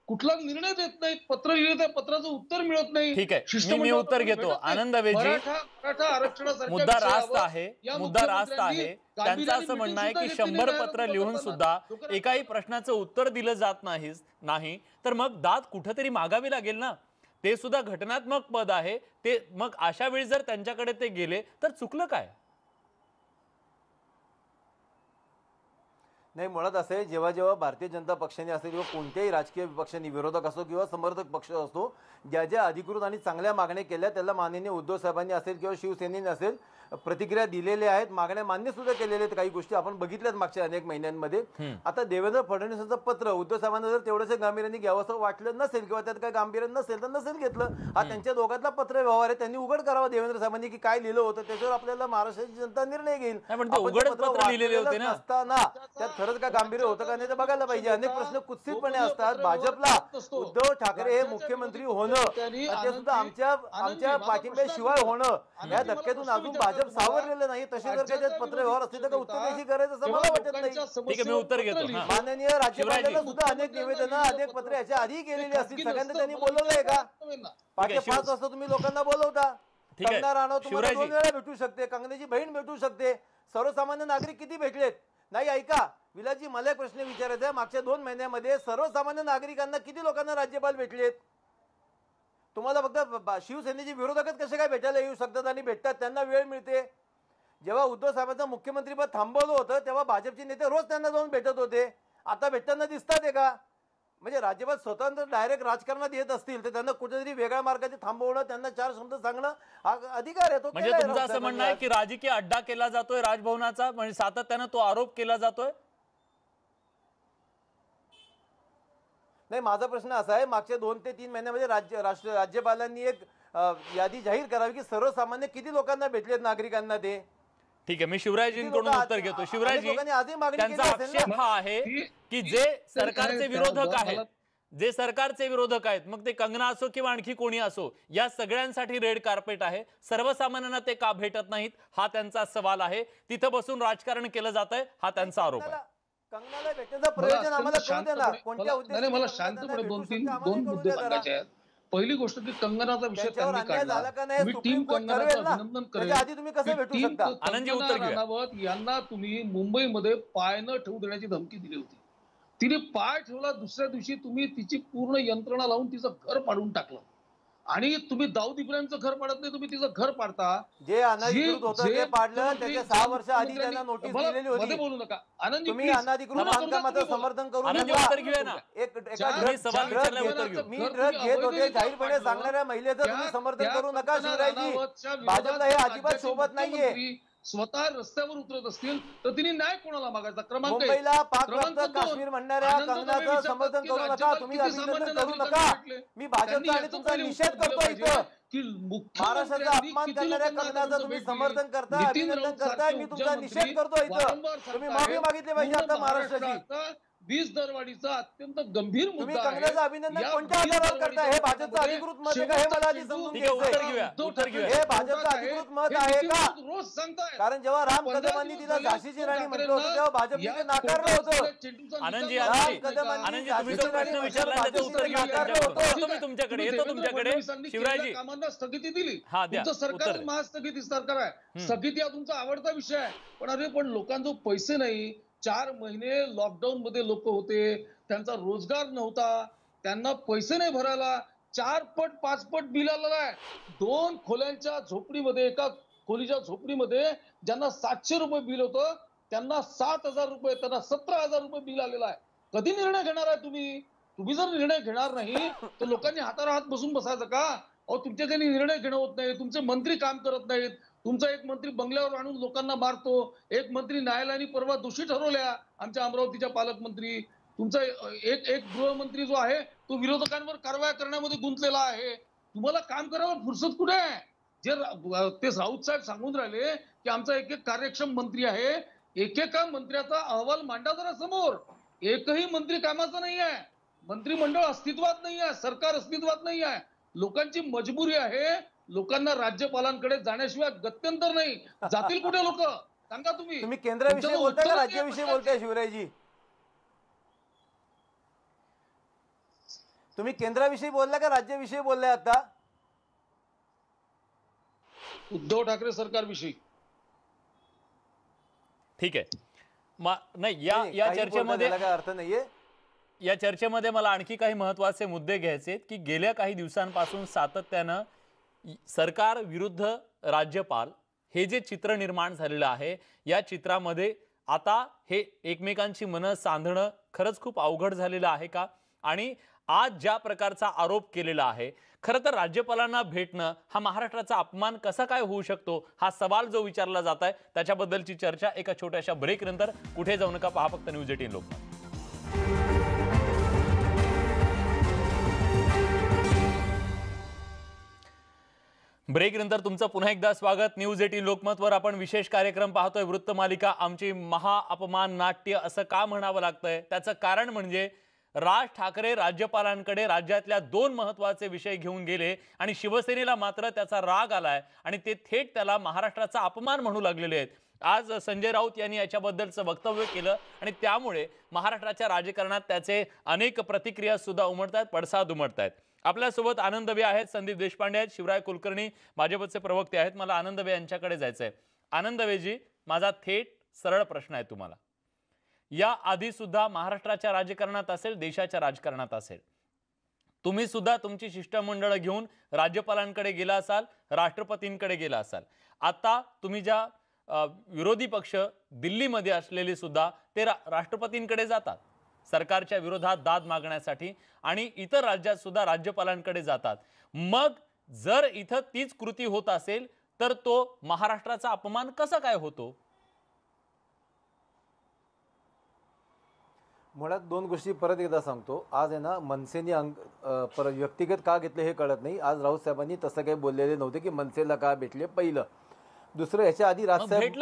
H: कुठला निर्णय देत नाहीत, पत्र लिहिले त्या पत्राचं उत्तर मिळत नाही.
A: ठीक आहे, मी उत्तर घेतो. आनंद दवेजी,
H: मराठा आरक्षणासारख्या
A: मुद्दा रास्त आहे. त्यांचं असं म्हणणं आहे की 100 पत्र लिहून सुद्धा एकाही प्रश्नाचं उत्तर दिलं जात नाही तर मग दाद कुठेतरी मागावी लागेल ना. ते सुद्धा घटनात्मक पद आहे. ते मग अशा वेळी जर त्यांच्याकडे ते गेले तर चुकलं काय?
G: नाही, मुळात असं आहे, जेव्हा जेव्हा भारतीय जनता पक्षाने असेल किंवा कोणत्याही राजकीय पक्षाने, विरोधक असो किंवा समर्थक पक्ष असतो, ज्या ज्या अधिकृत आणि चांगल्या मागण्या केल्या त्याला माननीय उद्धव साहेबांनी असेल किंवा शिवसेनेने असेल प्रतिक्रिया दिलेल्या आहेत, मागण्या मान्य सुद्धा केलेल्या आहेत. काही गोष्टी आपण बघितल्यात मागच्या अनेक महिन्यांमध्ये. आता देवेंद्र फडणवीसांचं पत्र उद्धव साहेबांना जर तेवढंच गांभीर्याने घ्यावं असं वाटलं नसेल किंवा त्यात काही गांभीर्य नसेल तर नसेल घेतलं. हा त्यांच्या दोघातला पत्र व्यवहार आहे, त्यांनी उघड करावा देवेंद्र साहेबांनी की काय लिहिलं होतं, त्याच्यावर आपल्याला महाराष्ट्राची जनता निर्णय घेईल. असताना त्यात खरंच काय गांभीर्य होतं का नाही ते बघायला पाहिजे. अनेक प्रश्न कुत्सितपणे असतात. भाजपला उद्धव ठाकरे हे मुख्यमंत्री होणं ते सुद्धा आमच्या पाठिंब्याशिवाय होणं, या धक्क्यातून अजून भाजप सावरलेलं नाही. तसे जर काही पत्र व्यवहार असतील तर उत्तर द्यायची गरज असं मला वाटत नाही.
A: ठीक आहे, मी उत्तर घेतो.
G: माननीय राज्यपालांना सुद्धा अनेक निवेदनं, अनेक पत्र याच्या आधी केलेली असतील. सगळ्यांना त्यांनी बोलवलंय का? 5:05 वाजता तुम्ही लोकांना बोलवता. कंगना राणा तुम्हाला 2 वेळा भेटू शकते, कंगनेची बहीण भेटू शकते, सर्वसामान्य नागरिक किती भेटलेत? नाही, ऐका विलासजी, मला एक प्रश्न विचारायचा आहे. मागच्या 2 महिन्यामध्ये सर्वसामान्य नागरिकांना किती लोकांना राज्यपाल भेटलेत? तुम्हाला फक्त शिवसेनेचे विरोधकच कसे काय भेटायला येऊ शकतात आणि भेटतात, त्यांना वेळ मिळते. जेव्हा उद्धव साहेबांचं मुख्यमंत्रीपद थांबवलं होतं तेव्हा भाजपचे नेते रोज त्यांना जाऊन भेटत होते. आता भेटताना दिसतात का? म्हणजे राज्यपाल स्वतंत्र डायरेक्ट राजकारणात येत असतील तर त्यांना कुठेतरी वेगळ्या मार्गाने थांबवणं, त्यांना 4 शब्द सांगणं हा अधिकार आहे.
A: म्हणजे तुमचं असं म्हणणं आहे की राजकीय अड्डा केला जातोय राजभवनाचा, म्हणजे सातत्यानं तो आरोप केला जातोय?
G: नाही, माझा प्रश्न असा आहे, मागच्या 2 ते 3 महिन्यामध्ये राज्यपालांनी एक यादी जाहीर करावी की सर्वसामान्य किती लोकांना भेटलेत नागरिकांना ते.
A: ठीक आहे, मी शिवराजजींकडून उत्तर घेतो. शिवराजजी, त्यांचा आक्षेप हा आहे की जे सरकारचे विरोधक आहेत, मग ते कंगना असो किंवा आणखी कोणी असो, या सगळ्यांसाठी रेड कार्पेट आहे. सर्वसामान्यांना ते का भेटत नाहीत हा त्यांचा सवाल आहे. तिथं बसून राजकारण केलं जातंय हा त्यांचा आरोप आहे.
G: कंगनाला भेटण्याचं प्रयोजन आम्हाला कळू दे ना. कोणत्या
H: उद्देशाने मला शांतपणे 2 मुद्दे सांगायचे आहेत. पहिली गोष्ट की कंगनाचा विषय त्यांनी काढला. मी टीम कंगनाचं अभिनंदन करेन. कंगना राणावत यांना तुम्ही मुंबईमध्ये पाय न ठेवू देण्याची धमकी दिली होती. तिने पाय ठेवला, दुसऱ्या दिवशी तुम्ही तिची पूर्ण यंत्रणा लावून तिचं घर पाडून टाकलं. आणि तुम्ही दाऊद इब्राहिमचं घर पाडत नाही, तुम्ही तिचं घर पाडता.
G: जे अनधिकृत होतं ते पाडलं, त्याच्या 6 वर्ष आधी त्यांना नोटीस दिलेली
H: मध्ये
G: होती.
H: बोलू नका आनंदी,
G: तुम्ही
H: please.
G: अनधिकृत
H: पूर्ण करू द्या,
G: बांधकामाचं
H: तुम्ही बोला.
G: समर्थन करू
A: आनंदी
G: नका.
A: उत्तर घेऊया ना.
G: एका
A: सवाल विचारल्यावर उत्तर घेऊ.
G: मी ड्रग घेत होते जाहीरपणे सांगणाऱ्या महिलेचं तुम्ही समर्थन करू नका शिवरायजी. भाजपला हे अजिबात सोबत नाहीये.
H: स्वतः रस्त्यावर उतरत असतील तर तिने न्याय कोणाला मागायचा? क्रमांक एक.
G: मुंबईला पाक
H: क्रमांक
G: व्याप्त
H: दोन,
G: काश्मीर म्हणणाऱ्या
H: आनंद दवे
G: कंगनाचं
H: विचारतात
G: समर्थन
H: की
G: करू नका.
H: राज्यपाल
G: तुम्ही
H: किती
G: अभिनंदन
H: सामान्य
G: करू
H: नागरिकांना
G: नका.
H: भेटले?
G: मी
H: त्यांनी
G: भाजपचा आणि
H: याचं
G: तुमचा
H: पहिले
G: निषेध
H: उत्तर दिलं
G: करतो
H: पाहिजे
G: इथं.
H: की
G: महाराष्ट्राचा
H: मुख्यमंत्र्यांनी
G: अपमान
H: किती
G: करणाऱ्या
H: लोकांना
G: कंगनाचं तुम्ही
H: भेटली?
G: समर्थन करताय,
H: नितीन
G: अभिनंदन
H: राऊत
G: करताय.
H: सारखे
G: मी तुमचा
H: उपमुख्यमंत्री
G: निषेध करतो इथं.
H: वारंवार
G: तुम्ही
H: सांगतायत,
G: माफी मागितली पाहिजे
H: पूर्ण
G: आता महाराष्ट्राची.
H: महाराष्ट्रात वीज दरवाढीचा अत्यंत गंभीर
G: तुम्ही
H: मुद्दा आहे.
G: कंगनाचं अभिनंदन
H: या
G: कोणत्या
H: वीज
G: आधारावर करताय? हे भाजपचं
H: दरवाढीच्या
G: अधिकृत मत आहे का? हे मला आधी समजून
A: ठीक आहे, उत्तर
G: घ्यायचंय.
A: घेऊया. उत्तर घेऊया.
G: हे भाजपचं अधिकृत मत आहे का?
H: रोज सांगताय.
G: कारण जेव्हा राम
H: 15
G: कदमांनी
H: दिवस
G: तिला
H: झाले
G: झाशीची राणी म्हटलं होतं
H: ठाकरेंना
G: तेव्हा भाजपने ते नाकारलं होतं.
A: आनंदजी,
H: निकाल
A: आनंदजी,
H: लागला.
A: आनंदजी, तुम्ही जो प्रश्न विचारला त्याचं उत्तर घेऊया त्यांच्याकडून. येतो मी तुमच्याकडे, येतो तुमच्याकडे. शिवरायजी,
H: कामांना स्थगिती दिली.
A: हा, द्या,
H: तुमचं सरकार
A: उत्तर.
H: महास्थगिती सरकार आहे. स्थगिती हा तुमचा आवडता विषय आहे. पण लोकांजवळ पैसे नाही. 4 महिने लॉकडाऊन मध्ये लोक होते, त्यांचा रोजगार नव्हता, त्यांना पैसे नाही भरायला. 4 पट 5 पट बिल आलेलं आहे. 2 खोल्यांच्या झोपडीमध्ये, एका खोलीच्या झोपडीमध्ये ज्यांना 700 रुपये बिल होतं त्यांना 7,000 रुपये, त्यांना 17,000 रुपये बिल आलेलं आहे. कधी निर्णय घेणार आहे तुम्ही? तुम्ही जर निर्णय घेणार नाही तर लोकांनी हाताला हात बसून बसायचं का? अहो, तुमच्या काही निर्णय घेणं होत नाही, तुमचे मंत्री काम करत नाहीत. तुमचा एक मंत्री बंगल्यावर आणून लोकांना मारतो, एक मंत्री न्यायालयाने परवा दोषी ठरवल्या आमच्या अमरावतीच्या पालकमंत्री. तुमचा एक गृहमंत्री जो आहे तो विरोधकांवर कारवाया करण्यामध्ये गुंतलेला आहे. तुम्हाला काम करायला फुरसत कुठे आहे? जे ते राऊत साहेब सांगून राहिले की आमचा एक कार्यक्षम मंत्री आहे. एकेका मंत्र्याचा अहवाल मांडा जरा समोर. एकही मंत्री कामाचा नाही आहे. मंत्रिमंडळ अस्तित्वात नाही आहे, सरकार अस्तित्वात नाही आहे. लोकांची मजबुरी आहे. लोकांना राज्यपालांकडे जाण्याशिवाय गत्यंतर नाही. जातील कुठे लोक? सांगा तुम्ही.
G: तुम्ही केंद्राविषयी बोलताय का राज्याविषयी बोलताय शिवरायजी? तुम्ही केंद्राविषयी बोलला का राज्याविषयी बोललाय आता?
H: उद्धव ठाकरे सरकारविषयी.
A: ठीक आहे. नाही, या
G: काही
A: चर्चेमध्ये
G: बोलण्याला काय अर्थ नाहीये.
A: या चर्चेमध्ये मला आणखी काही महत्त्वाचे मुद्दे घ्यायचे आहेत की गेल्या काही दिवसांपासून सातत्यानं सरकार विरुद्ध राज्यपाल हे जे चित्र निर्माण झालेलं आहे, या चित्रामध्ये आता हे एकमेकांची मनं सांधणं खरंच खूप अवघड झालेलं आहे का? आणि आज ज्या प्रकारचा आरोप केलेला आहे, खरं तर राज्यपालांना भेटणं हा महाराष्ट्राचा अपमान कसा काय होऊ शकतो, हा सवाल जो विचारला जात आहे, त्याच्याबद्दलची चर्चा एका छोट्याशा ब्रेक नंतर. कुठे जाऊ नका, पहा फक्त न्यूज 18 लोकमत. ब्रेक नंतर तुमचं पुन्हा एकदा स्वागत. न्यूज 18 लोकमतवर आपण विशेष कार्यक्रम पाहतोय. वृत्तमालिका आमची महा अपमान नाट्य असं का म्हणावं लागतंय? त्याचं कारण म्हणजे राज ठाकरे राज्यपालांकडे राज्यातल्या 2 महत्त्वाचे विषय घेऊन गेले आणि शिवसेनेला मात्र त्याचा राग आलाय आणि ते थेट त्याला महाराष्ट्राचा अपमान म्हणू लागलेले आहेत. आज संजय राऊत यांनी याच्याबद्दलचं वक्तव्य केलं आणि त्यामुळे महाराष्ट्राच्या राजकारणात त्याचे अनेक प्रतिक्रिया सुद्धा उमटतात, पडसाद उमटतात. आपल्यासोबत आनंद दवे आहेत, संदीप देशपांडे आहेत, शिवराय कुलकर्णी भाजपचे प्रवक्ते आहेत. मला आनंद दवे यांच्याकडे जायचंय. आनंद दवेजी, माझा थेट सरळ प्रश्न आहे तुम्हाला. या आधी सुद्धा महाराष्ट्राच्या राजकारणात असेल, देशाच्या राजकारणात असेल, तुम्ही सुद्धा तुमची शिष्टमंडळ घेऊन राज्यपालांकडे गेला असाल, राष्ट्रपतींकडे गेला असाल. आता तुम्ही ज्या विरोधी पक्ष दिल्लीमध्ये असलेले सुद्धा ते राष्ट्रपतींकडे जातात सरकारच्या विरोधात दाद मागण्यासाठी आणि इतर राज्यात सुद्धा राज्यपालांकडे जातात. मग जर इथं तीच कृती होत असेल तर तो महाराष्ट्राचा अपमान कसा काय होतो?
G: मुळात 2 गोष्टी परत एकदा सांगतो. आज आहे ना, मनसेने व्यक्तिगत का घेतले हे कळत नाही. आज राऊत साहेबांनी तसं काही बोललेले नव्हते की मनसेला का भेटले. पहिलं. दुसरं, याच्या आधी राजसाहेब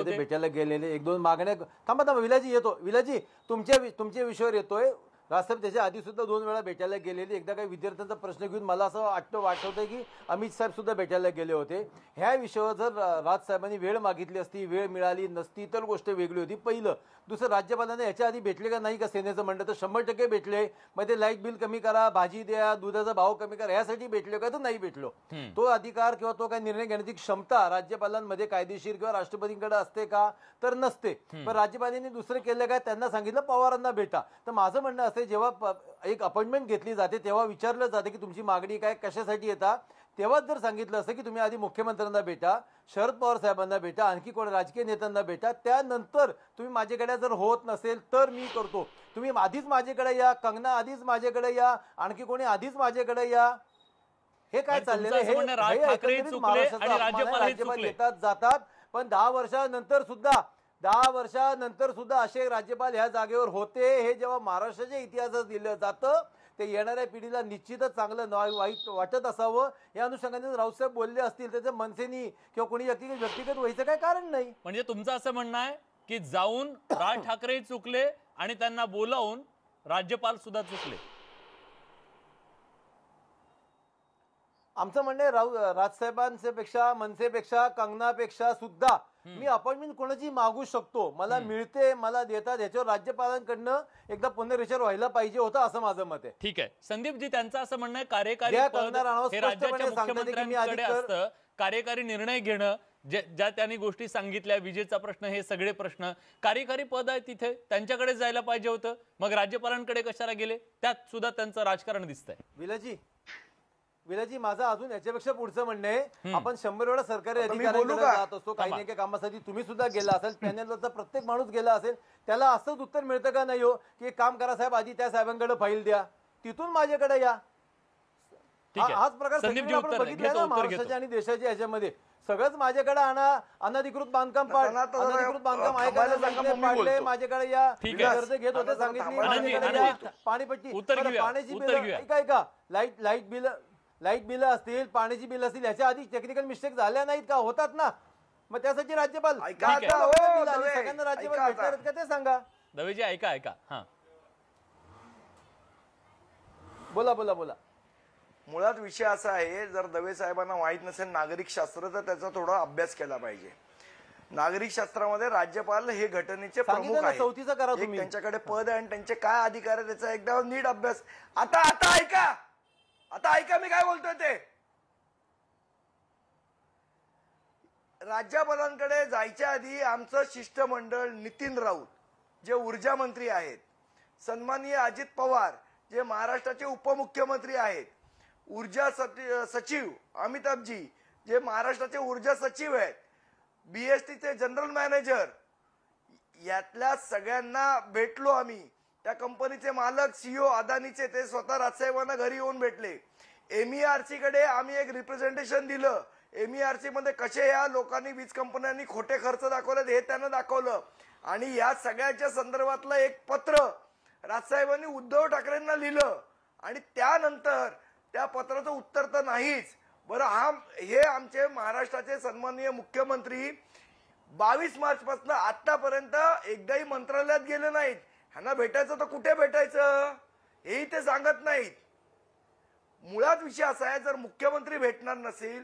G: भेटायला गेलेले 1-2 मागण्या. थांबा विलाजी येतो. विलाजी तुमच्या विषयावर येतोय. राजसाहेब त्याच्या आधी सुद्धा 2 वेळा भेटायला गेलेले. एकदा काही विद्यार्थ्यांचा प्रश्न घेऊन मला असं आठवतंय की अमित साहेब सुद्धा भेटायला गेले होते. ह्या विषयावर जर राजसाहेबांनी वेळ मागितली असती, वेळ मिळाली नसती तर गोष्ट वेगळी होती. पहिलं. दुसरं, राज्यपालांना याच्या आधी भेटले का नाही का सेनेचं म्हणलं तर 100% भेटले. मग ते लाईट बिल कमी करा, भाजी द्या, दुधाचा भाव कमी करा, यासाठी भेटले का तर नाही भेटलो. तो अधिकार किंवा तो काही निर्णय घेण्याची क्षमता राज्यपालांमध्ये कायदेशीर किंवा राष्ट्रपतींकडे असते का तर नसते. पण राज्यपालांनी दुसरं केलं काय, त्यांना सांगितलं पवारांना भेटा. तर माझं म्हणणं असं असते, जेव्हा एक अपॉइंटमेंट घेतली जाते तेव्हा विचारलं जाते की तुमची मागणी काय, कशासाठी येता, तेव्हाच जर सांगितलं असतं की तुम्ही आधी मुख्यमंत्र्यांना भेटा, शरद पवार साहेबांना भेटा, आणखी कोण राजकीय नेत्यांना भेटा, त्यानंतर तुम्ही माझ्याकडे जर होत नसेल तर मी करतो, तुम्ही आधीच माझ्याकडे या, कंगना आधीच माझ्याकडे या, आणखी कोणी आधीच माझ्याकडे या. हे काय चाललेलं आहे?
A: तुमचं असं म्हणणं राज ठाकरे
G: एकंदरीत
A: चुकले
G: महाराष्ट्राचा
A: आणि
G: अपमान आहे.
A: राज्यपाल हे
G: राज्यपाल
A: चुकले.
G: येतात जातात, पण 10 वर्षानंतर सुद्धा असे राज्यपाल ह्या जागेवर होते, हे जेव्हा महाराष्ट्राच्या इतिहासात दिलं जातं ते येणाऱ्या पिढीला निश्चितच चांगलं वाईट वाटत असावं. या अनुषंगाने राऊतसाहेब बोलले असतील त्याचं मनसेनी किंवा कोणी व्यक्तिगत व्हायचं काय कारण नाही.
A: म्हणजे तुमचं असं म्हणणं आहे की जाऊन राज ठाकरे चुकले आणि त्यांना बोलावून राज्यपाल सुद्धा चुकले.
G: आमचं म्हणणं आहे राजसाहेबांच्या पेक्षा, मनसेपेक्षा, कंगनापेक्षा सुद्धा मी अपॉइंटमेंट कोणाची मागू शकतो, मला मिळते, मला देतात, याच्यावर राज्यपालांकडनं एकदा पुनर्विचार व्हायला पाहिजे होता असं माझं मत आहे.
A: ठीक आहे संदीपजी, त्यांचं असं म्हणणं आहे कार्यकारी
G: ज्या
A: पद
G: कंगना राणावत
A: हे
G: स्पष्टपणे
A: राज्याच्या
G: सांगतात की मी
A: मुख्यमंत्र्यांकडे
G: आधी
A: असतं, कार्यकारी निर्णय घेणं, ज्या त्यांनी गोष्टी सांगितल्या, विजेचा प्रश्न, हे सगळे प्रश्न, कार्यकारी पद आहे तिथे त्यांच्याकडे जायला पाहिजे होतं, मग राज्यपालांकडे कशाला गेले? त्यात सुद्धा त्यांचं राजकारण दिसतंय.
G: विलाजी माझं अजून याच्यापेक्षा पुढचं म्हणणं आहे, आपण 100 वेळा सरकारी
F: आता मी
G: अधिकाऱ्यांकडे
F: बोलू का?
G: जात असतो काही नाही काही कामासाठी, तुम्ही सुद्धा गेला असेल, पॅनलवरचा प्रत्येक माणूस गेला असेल, त्याला असंच उत्तर मिळतं का नाही हो की एक काम करा साहेब, आधी त्या साहेबांकडे फाईल द्या, तिथून माझ्याकडे या.
A: ठीक आहे.
G: हाच प्रकार
A: संदीपजी
G: सगळीकडे आपण
A: उत्तर
G: बघितलाय
A: घेतो,
G: ना
A: उत्तर
G: महाराष्ट्राच्या आणि देशाच्या ह्याच्यामध्ये. सगळंच माझ्याकडे आणा, अनधिकृत बांधकाम
F: त्यांना तर
G: अनधिकृत बांधकाम आहे
F: थांबायला
G: का
F: सांगा,
G: नाही,
F: मग मी
G: पाडले,
F: बोलतो.
G: माझ्याकडे या,
A: ठीक आहे.
G: कर्ज घेत होते सांगितली,
A: आनंदजी,
G: माझ्याकडे या,
A: आनंदजी,
G: पाणीपट्टी,
A: उत्तर
G: बरं,
A: घेऊया,
G: पाण्याची
A: उत्तर
G: बिलं,
A: घेऊया.
G: ऐका लाईट बिल असतील, पाण्याची बिल असतील, ह्याच्या आधी टेक्निकल मिस्टेक झाल्या नाहीत का? होतात ना, मग त्यासाठी राज्यपाल
F: ऐका आता,
G: सगळ्यांना
F: हो,
G: बिल आली,
F: दवे,
G: सगळ्यांना राज्यपाल
F: ऐका
G: भेटणार आहेत
F: आता.
G: का ते सांगा.
A: दवेजी ऐका. हा,
G: बोला.
F: मुळात विषय असा आहे, जर दवे साहेबांना माहित नसेल नागरिक शास्त्र तर त्याचा थोडा अभ्यास केला पाहिजे. नागरिक शास्त्रामध्ये राज्यपाल हे घटनेचे प्रमुख
G: सांगितलं ना,
F: आहेत.
G: चौथीचं करा
F: एक
G: तुम्ही.
F: त्यांच्याकडे पद आहे आणि त्यांचे काय अधिकार आहे त्याचा एकदा नीट अभ्यास. आता ऐका मी काय बोलतोय ते. राज्यपालांकडे जायच्या आधी आमचं शिष्टमंडळ, नितीन राऊत जे ऊर्जा मंत्री आहेत, सन्माननीय अजित पवार जे महाराष्ट्राचे उपमुख्यमंत्री आहेत, ऊर्जा सचिव अमिताभजी जे महाराष्ट्राचे ऊर्जा सचिव आहेत, बीएसटीचे जनरल मॅनेजर, यातल्या सगळ्यांना भेटलो आम्ही. त्या कंपनीचे मालक, सीईओ अदानीचे ते स्वतः राजसाहेबांना घरी येऊन भेटले. MERC कडे आम्ही एक रिप्रेझेंटेशन दिलं. MERC मध्ये कसे या लोकांनी, वीज कंपन्यांनी खोटे खर्च दाखवले हे त्यांना दाखवलं. आणि या सगळ्याच्या संदर्भातलं एक पत्र राजसाहेबांनी उद्धव ठाकरेंना लिहिलं. आणि त्यानंतर त्या पत्राचं उत्तर तर नाहीच. बरं, हे आमचे महाराष्ट्राचे सन्माननीय मुख्यमंत्री 22 मार्च पासून आतापर्यंत एकदाही मंत्रालयात गेले नाहीत. ह्यांना भेटायचं तर कुठे भेटायचं हेही ते सांगत नाहीत. मुळात विषय असा आहे, जर मुख्यमंत्री भेटणार नसेल,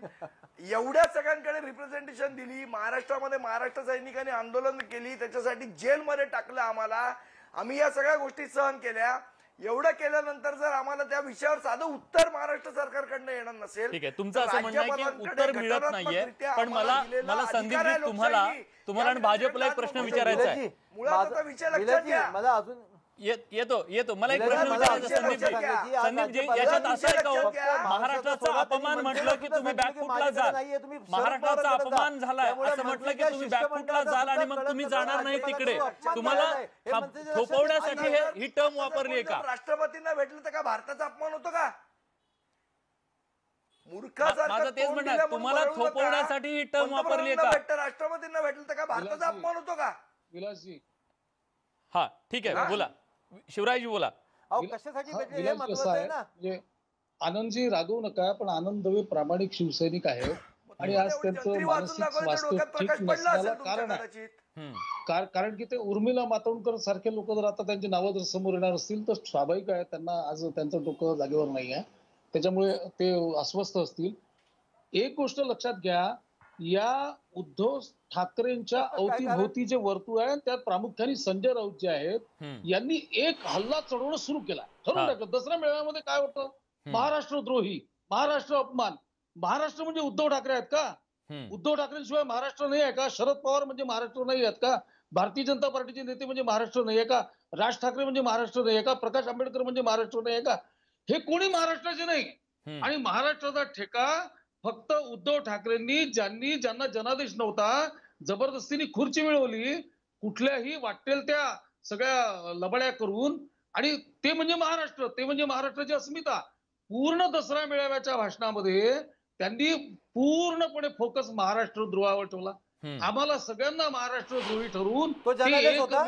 F: एवढ्या सगळ्यांकडे रिप्रेझेंटेशन दिली, महाराष्ट्रामध्ये महाराष्ट्र सैनिकांनी आंदोलन केली, त्याच्यासाठी जेलमध्ये टाकलं आम्हाला, आम्ही या सगळ्या गोष्टी सहन केल्या. एवढं केल्यानंतर जर आम्हाला त्या विषयावर साधं उत्तर महाराष्ट्र सरकारकडनं येणार नसेल,
A: ठीक आहे. तुमचं असं म्हणणं आहे की उत्तर मिळत नाहीये, पण मला संदीपजी तुम्हाला आणि भाजपला एक प्रश्न विचारायचा आहे.
F: मुळात आता विषय लक्षात घ्या.
G: मला अजून
A: येतो मला एक प्रश्न विचारायचा संदीपजी, याच्यात असं आहे का हो, महाराष्ट्राचा अपमान म्हटलं की तुम्ही बॅकफुटला जाल, महाराष्ट्राचा अपमान झालाय असं म्हटलं की तुम्ही बॅकफुटला जाल आणि मग तुम्ही जाणार नाही तिकडे, तुम्हाला थोपवण्यासाठी ही टर्म वापरली आहे का?
F: राष्ट्रपतींना भेटलं तर का भारताचा अपमान होतो का?
A: माझं तेच म्हणणं आहे, तुम्हाला थोपवण्यासाठी ही टर्म वापरली आहे का?
F: राष्ट्रपतींना भेटलं तर का भारताचा अपमान होतो का?
H: विलासजी,
A: हा ठीक आहे, बोला शिवराजजी, बोला.
G: कशासाठी भेटले हे
H: विलास
G: महत्त्वाचं
H: कसं
G: आहे
H: आहे,
G: ना.
H: म्हणजे आनंदजी रागवू नका, पण आनंद दवे प्रामाणिक शिवसैनिक आहेत आणि आज त्यांचं मानसिक स्वास्थ्य ठीक नसण्याला कारण आहे. कारण की ते उर्मिला मातोंडकर सारखे लोक जर आता त्यांची नावं जर समोर येणार असतील तर स्वाभाविक आहे, त्यांना आज त्यांचं डोकं जागेवर नाही आहे, त्याच्यामुळे ते अस्वस्थ असतील. एक गोष्ट लक्षात घ्या, या उद्धव ठाकरेंच्या अवतीभोवती जे वर्तुळ आहे त्यात प्रामुख्याने संजय राऊत जे आहेत यांनी एक हल्ला चढवणं सुरू केला. ठरवून टाकलं. दसरा मेळाव्यामध्ये काय होतं, महाराष्ट्रद्रोही, महाराष्ट्र अपमान. महाराष्ट्र म्हणजे उद्धव ठाकरे आहेत का? उद्धव ठाकरेंशिवाय महाराष्ट्र नाही आहे का? शरद पवार म्हणजे महाराष्ट्र नाही आहेत का? भारतीय जनता पार्टीचे नेते म्हणजे महाराष्ट्र नाही आहे का? राज ठाकरे म्हणजे महाराष्ट्र नाही आहे का? प्रकाश आंबेडकर म्हणजे महाराष्ट्र नाही आहे का? हे कोणी महाराष्ट्राचे नाही. आणि महाराष्ट्राचा ठेका फक्त उद्धव ठाकरेंनी ज्यांना जनादेश नव्हता जबरदस्तीने खुर्ची मिळवली, कुठल्याही वाटेल त्या सगळ्या लबड्या करून, आणि ते म्हणजे महाराष्ट्र, ते म्हणजे महाराष्ट्राची अस्मिता. पूर्ण दसरा मेळाव्याच्या भाषणामध्ये त्यांनी पूर्णपणे फोकस महाराष्ट्र ध्रुवावर ठेवला. आम्हाला सगळ्यांना महाराष्ट्र द्रोही ठरवून
G: तो जनादेश होता?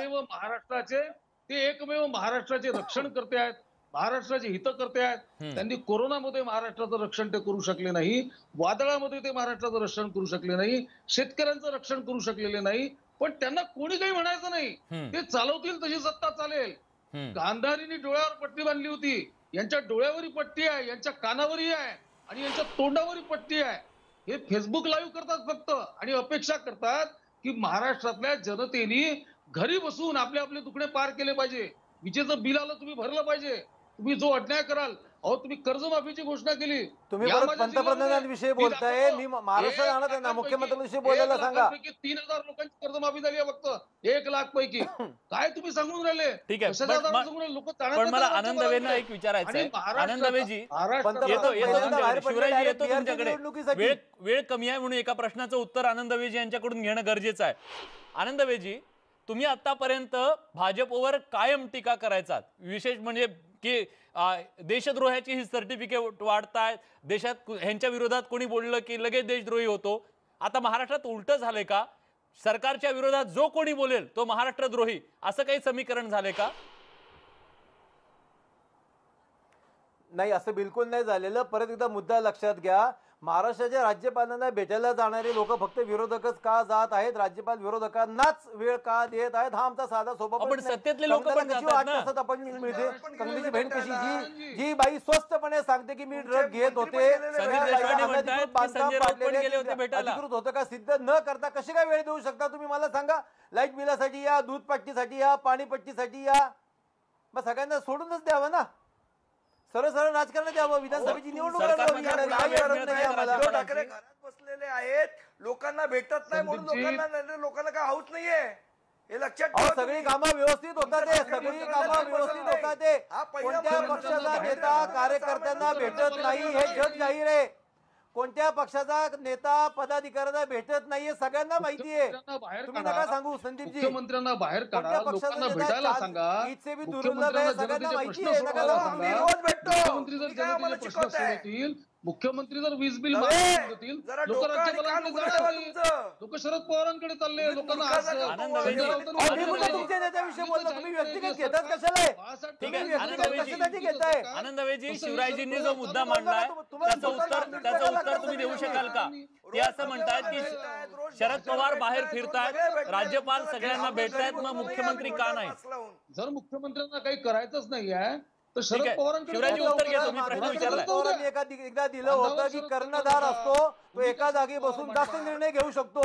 H: ते एकमेव महाराष्ट्राचे रक्षण करते आहेत, महाराष्ट्राचे हित करते आहेत. त्यांनी कोरोनामध्ये महाराष्ट्राचं रक्षण ते करू शकले नाही, वादळामध्ये ते महाराष्ट्राचं रक्षण करू शकले नाही, शेतकऱ्यांचं रक्षण करू शकलेले नाही. पण त्यांना कोणी काही म्हणायचं नाही, ते चालवतील तशी सत्ता चालेल. गांधारीने डोळ्यावर पट्टी बांधली होती, यांच्या डोळ्यावरही पट्टी आहे, यांच्या कानावरही आहे आणि यांच्या तोंडावरही पट्टी आहे. हे फेसबुक लाईव्ह करतात फक्त आणि अपेक्षा करतात की महाराष्ट्रातल्या जनतेने घरी बसून आपले आपले दुखणे पार केले पाहिजे. विजेचं बिल आलं तुम्ही भरलं पाहिजे, तुम्ही जो अन्याय कराल, अहो तुम्ही कर्जमाफीची घोषणा केली,
G: तुम्ही परत पंतप्रधानांविषयी बोलताय, मी महाराष्ट्र राहणार आहे ना, मुख्यमंत्र्यांविषयी बोलायला सांगा.
H: 3,000 लोकांची कर्जमाफी झाली आहे फक्त 1 लाख पैकी. काय तुम्ही सांगून राहिले?
A: ठीक आहे,
H: लोक
A: पण मला आनंद दवेंना एक विचारायचं आहे. आनंद दवेजी येतो शिवराजी येतो तुमच्याकडे. वेळ कमी आहे म्हणून एका प्रश्नाचं उत्तर आनंद दवेजी यांच्याकडून घेणं गरजेचं आहे. आनंद दवेजी, तुम्ही आतापर्यंत भाजपवर कायम टीका करायचात, विशेष म्हणजे की देशद्रोहाची ही सर्टिफिकेट वाढतायत, देशात ह्यांच्या विरोधात कोणी बोललं की लगेच देशद्रोही होतो. आता महाराष्ट्रात उलट झालंय का? सरकारच्या विरोधात जो कोणी बोलेल तो महाराष्ट्रद्रोही, असं काही समीकरण झालंय का?
G: नाही, असं बिलकुल नाही झालेलं. परत एकदा मुद्दा लक्षात घ्या, महाराष्ट्राच्या राज्यपालांना भेटायला जाणारे लोक फक्त विरोधकच का जात आहेत, राज्यपाल विरोधकांनाच वेळ का देत आहेत, हा आमचा साधा सोपा
A: पण सत्तेतले लोक पण जातात ना.
G: अपॉइंटमेंट मिळते. कंगनीची बहीण कशी जी बाई स्वस्तपणे सांगते की मी ड्रग घेत होते, अधिकृत होतं का सिद्ध न करता कशी काय वेळ देऊ शकता तुम्ही मला सांगा? लाईट बिलासाठी या, दूध पट्टीसाठी या, पाणी पट्टीसाठी या, मग सगळ्यांना सोडूनच द्यावं ना, सरळ सरळ राजकारण द्यावं. विधानसभेची निवडणूक
F: ठाकरे घरात बसलेले आहेत, लोकांना भेटत नाही म्हणून लोकांना काय हाऊस नाहीये हे लक्षात ठेवा.
G: सगळी कामं व्यवस्थित होतात, सगळी कामं व्यवस्थित होतात. कोणत्या पक्षाचा नेता कार्यकर्त्यांना भेटत नाही हे जग जाहीर आहे. कोणत्या पक्षाचा नेता पदाधिकाऱ्यांना भेटत नाहीये सगळ्यांना माहिती आहे. तुम्ही नका सांगू संदीपजी,
H: मुख्यमंत्र्यांना बाहेर काढा, लोकांना भेटायला सांगा.
G: इथसे भी दुर्लभ आहे, सगळ्यांना माहिती आहे. नका
H: मुख्यमंत्री जर जनतेचे प्रश्न सोडवतील, मुख्यमंत्री जर वीज बिल माफ करतील, लोक राज्यपालांकडे, लोक शरद पवारांकडे चालले, लोकांना
G: तुमच्या नेत्याविषयी बोलला, तुम्ही व्यक्तिगत घेतात कशाला? कशासाठी घेताय?
A: आनंद दवेजी, शिवराजजींनी जो मुद्दा मांडलाय त्याचं उत्तर तुम्ही देऊ शकाल का? ते असं म्हणतात की शरद पवार बाहेर फिरतायत, राज्यपाल सगळ्यांना भेटतायत, मग मुख्यमंत्री का नाही?
H: जर मुख्यमंत्र्यांना काही करायचंच नाहीये तर शरद पवारांकडे
A: उत्तर घ्या. तुम्ही प्रश्न विचारलाय.
G: एकदा दिलं होतं की कर्णधार असतो तो एका जागी बसून जास्त निर्णय घेऊ शकतो.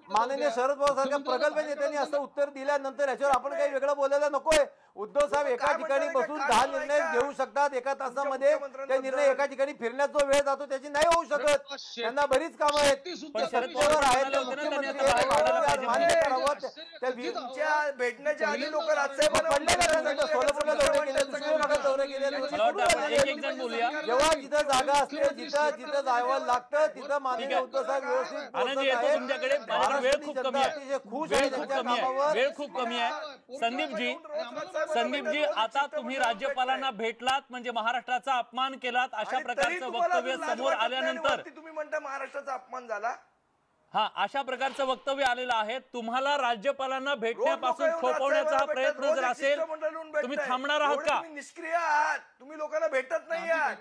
G: माननीय शरद पवार सारख्या प्रगल्भ नेत्यांनी असं उत्तर दिल्यानंतर याच्यावर आपण काही वेगळं बोलायला नकोय. उद्धव साहेब एका ठिकाणी बसून 10 निर्णय घेऊ शकतात एका तासामध्ये. ते निर्णय एका ठिकाणी फिरण्यात जो वेळ जातो त्याची नाही होऊ शकत. त्यांना बरीच कामं आहेत. सत्तेवर आहेत, मुख्यमंत्री
F: भेटण्याच्या आधी लोक
G: सोलापूरला दौरे केले, दुसऱ्या भागात दौरे केले. जेव्हा जिथं जागा असते, जिथं जावं लागतं तिथं माननीय उद्धव साहेब व्यवस्थित
A: तुमच्याकडे वेळ खूप कमी आहे,
G: खुश आहे त्यांच्या कामावर.
A: वेळ खूप कमी आहे. संदीपजी, आता तुम्ही राज्यपालांना भेटलात म्हणजे महाराष्ट्राचा अपमान केलात अशा प्रकारचं वक्तव्य समोर आल्यानंतर
F: तुम्ही म्हणता महाराष्ट्राचा अपमान झाला.
A: हा, अशा प्रकारचं वक्तव्य आलेलं आहे. तुम्हाला राज्यपालांना भेटण्यापासून थोपवण्याचा हा प्रयत्न जर असेल तुम्ही थांबणार आहात का?
F: निष्क्रिय आहात, तुम्ही लोकांना भेटत नाही आहात.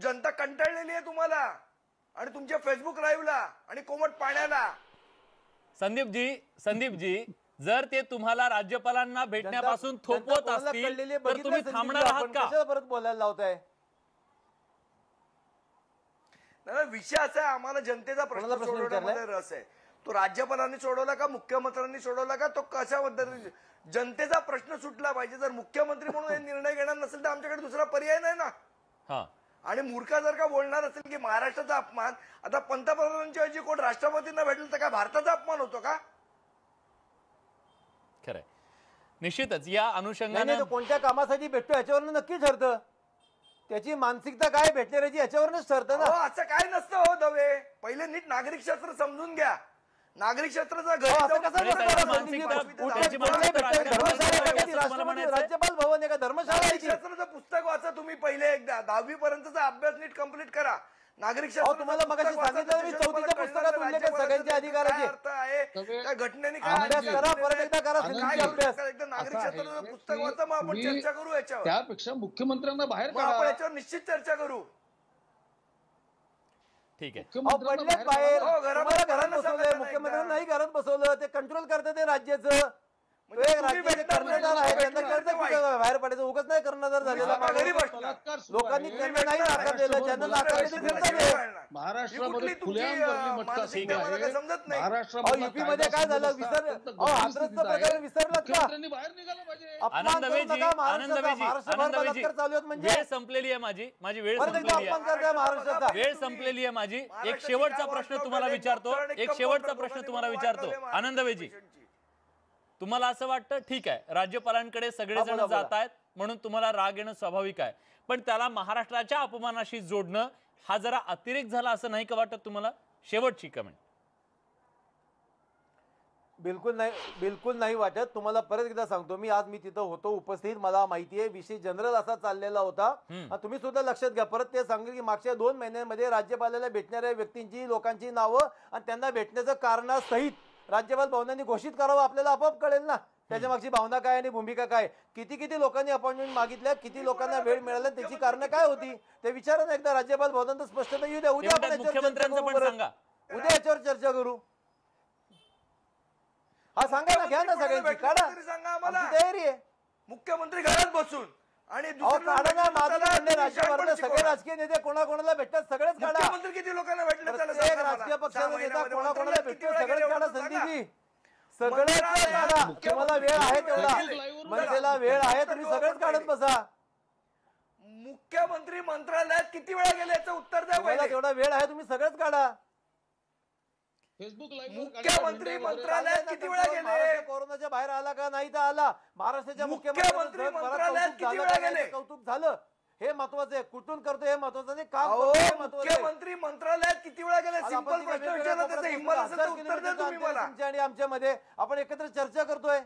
F: जनता कंटाळलेली आहे तुम्हाला आणि तुमच्या फेसबुक लाईव्हला आणि कोमट पाण्याला.
A: संदीपजी, जर ते तुम्हाला राज्यपालांना भेटण्यापासून थोपवत असतील तर तुम्ही थांबणार आहात का?
G: परत बोलायला लावताय.
F: विषय असा आहे, आम्हाला जनतेचा प्रश्न सोडवण्यामध्ये रस आहे. तो राज्यपालांनी सोडवला का मुख्यमंत्र्यांनी सोडवला का, तो कशा पद्धतीने जनतेचा प्रश्न सुटला पाहिजे. जर मुख्यमंत्री म्हणून हे निर्णय घेणार नसेल तर आमच्याकडे दुसरा पर्याय नाही ना. आणि मूर्खा जर का बोलणार असेल की महाराष्ट्राचा अपमान, आता पंतप्रधानांच्या ऐवजी कोण राष्ट्रपतींना भेटलं तर काय भारताचा अपमान होतो का?
A: खरंय. निश्चितच या
G: नाही
A: अनुषंगाने
G: नाही, तो कोणत्या कामासाठी भेटतो याच्यावरनं नक्की ठरतं. त्याची मानसिकता काय भेटण्याची याच्यावरच ठरतं ना.
F: असं काय नसतं हो दवे. पहिले नीट नागरिक शास्त्र समजून घ्या. नागरिक शास्त्राचा
G: राज्यपाल भवन आहे का धर्मशाळा?
F: शास्त्राचं पुस्तक वाचा तुम्ही पहिले एकदा. 10वी पर्यंतचा अभ्यास नीट कम्प्लीट करा. नागरिक शास्त्र
G: तुम्हाला मगाशी सांगितलं मी 4थीच्या पुस्तकात उल्लेख आहे सगळ्यांच्या अधिकाराचे.
F: अर्थ आहे त्या घटनेने काय
G: अभ्यास करा, परत एकदा करा अभ्यास.
F: एकदा नागरिक शास्त्राचं पुस्तक वाचा, मग आपण चर्चा करू याच्यावर.
H: त्यापेक्षा मुख्यमंत्र्यांना बाहेर
F: मग आपण याच्यावर निश्चित चर्चा करू.
A: ठीक आहे.
G: पडलेत बाहेर, घरात बसवलंय मुख्यमंत्र्यांना, नाही घरात बसवलं. ते कंट्रोल करतात ते राज्याचं. कर्णधार आहे, त्यांना कळतं बाहेर पडायचं. उगाच नाही कर्णधार झालेला. लोकांनी त्यांना नाही नाकारलेलं, ज्यांना नाकारले ते फिरतात.
H: महाराष्ट्रामध्ये
G: युपी मध्ये काय झालं प्रकार विसरलात का?
A: आनंद चालू म्हणजे वेळ संपलेली आहे माझी वेळ संपलेली आहे.
G: महाराष्ट्राचा
A: वेळ संपलेली आहे माझी. एक शेवटचा प्रश्न तुम्हाला विचारतो. आनंदवेजी, तुम्हाला असं वाटतं ठीक आहे राज्यपालांकडे सगळेजण जात आहेत म्हणून तुम्हाला राग येणं स्वाभाविक आहे, पण त्याला महाराष्ट्राच्या अपमानाशी जोडणं हा जरा अतिरेक झाला असं नाही का वाटत तुम्हाला? शेवटची कमेंट.
G: बिलकुल नाही वाटत. तुम्हाला परत एकदा सांगतो, मी तिथं होतो उपस्थित, मला माहिती आहे विषय जनरल असा चाललेला होता. तुम्ही सुद्धा लक्षात घ्या. परत ते सांगेल की मागच्या 2 महिन्यांमध्ये राज्यपालाला भेटणाऱ्या व्यक्तींची, लोकांची नावं आणि त्यांना भेटण्याचं कारणासहित राज्यपाल भवनांनी घोषित करावं. आपल्याला आपोआप कळेल ना त्याच्या मागची भावना काय आणि भूमिका काय. किती लोकांनी अपॉइंटमेंट मागितल्या, किती लोकांना वेळ मिळाला, त्याची कारण काय होती ते विचारा ना एकदा. राज्यपाल भवनात स्पष्टता येऊ द्या. उद्या याच्यावर चर्चा करू. हा सांगा ना, घ्या ना सगळ्यांची, काढा. तयारी आहे.
F: मुख्यमंत्री घरात बसून आणि
G: राज्यभरातले सगळे राजकीय नेते कोणाकोणाला भेटतात सगळेच काढा.
F: मुख्यमंत्री किती लोकांना भेटले?
G: राजकीय पक्षाचा नेता कोणाकोणाला भेटतो सगळेच काढा. संधीजी सगळेच काढा. तुम्हाला वेळ आहे तेवढा, मनसेला वेळ आहे, तुम्ही सगळेच काढत बसा.
F: मुख्यमंत्री मंत्रालयात किती वेळा गेले याचं उत्तर द्या.
G: तेवढा वेळ आहे, तुम्ही सगळेच काढा.
H: फेसबुक लाईव्ह
F: मुख्यमंत्री मंत्रालयात किती वेळा गेले?
G: कोरोनाच्या बाहेर आला का नाही तर आला. महाराष्ट्राच्या
F: मुख्यमंत्री मंत्रालयात किती वेळा गेले?
G: कौतुक झालं हे महत्वाचं आहे. कुठून करतो हे महत्वाचं नाही, काम
F: मुख्यमंत्री मंत्रालयात किती वेळा गेले? सिंपल प्रश्न विचारला, त्याचं हिंमत असेल तर उत्तर द्या तुम्ही मला.
G: तुमच्या आणि आमच्यामध्ये आपण एकत्र चर्चा करतोय.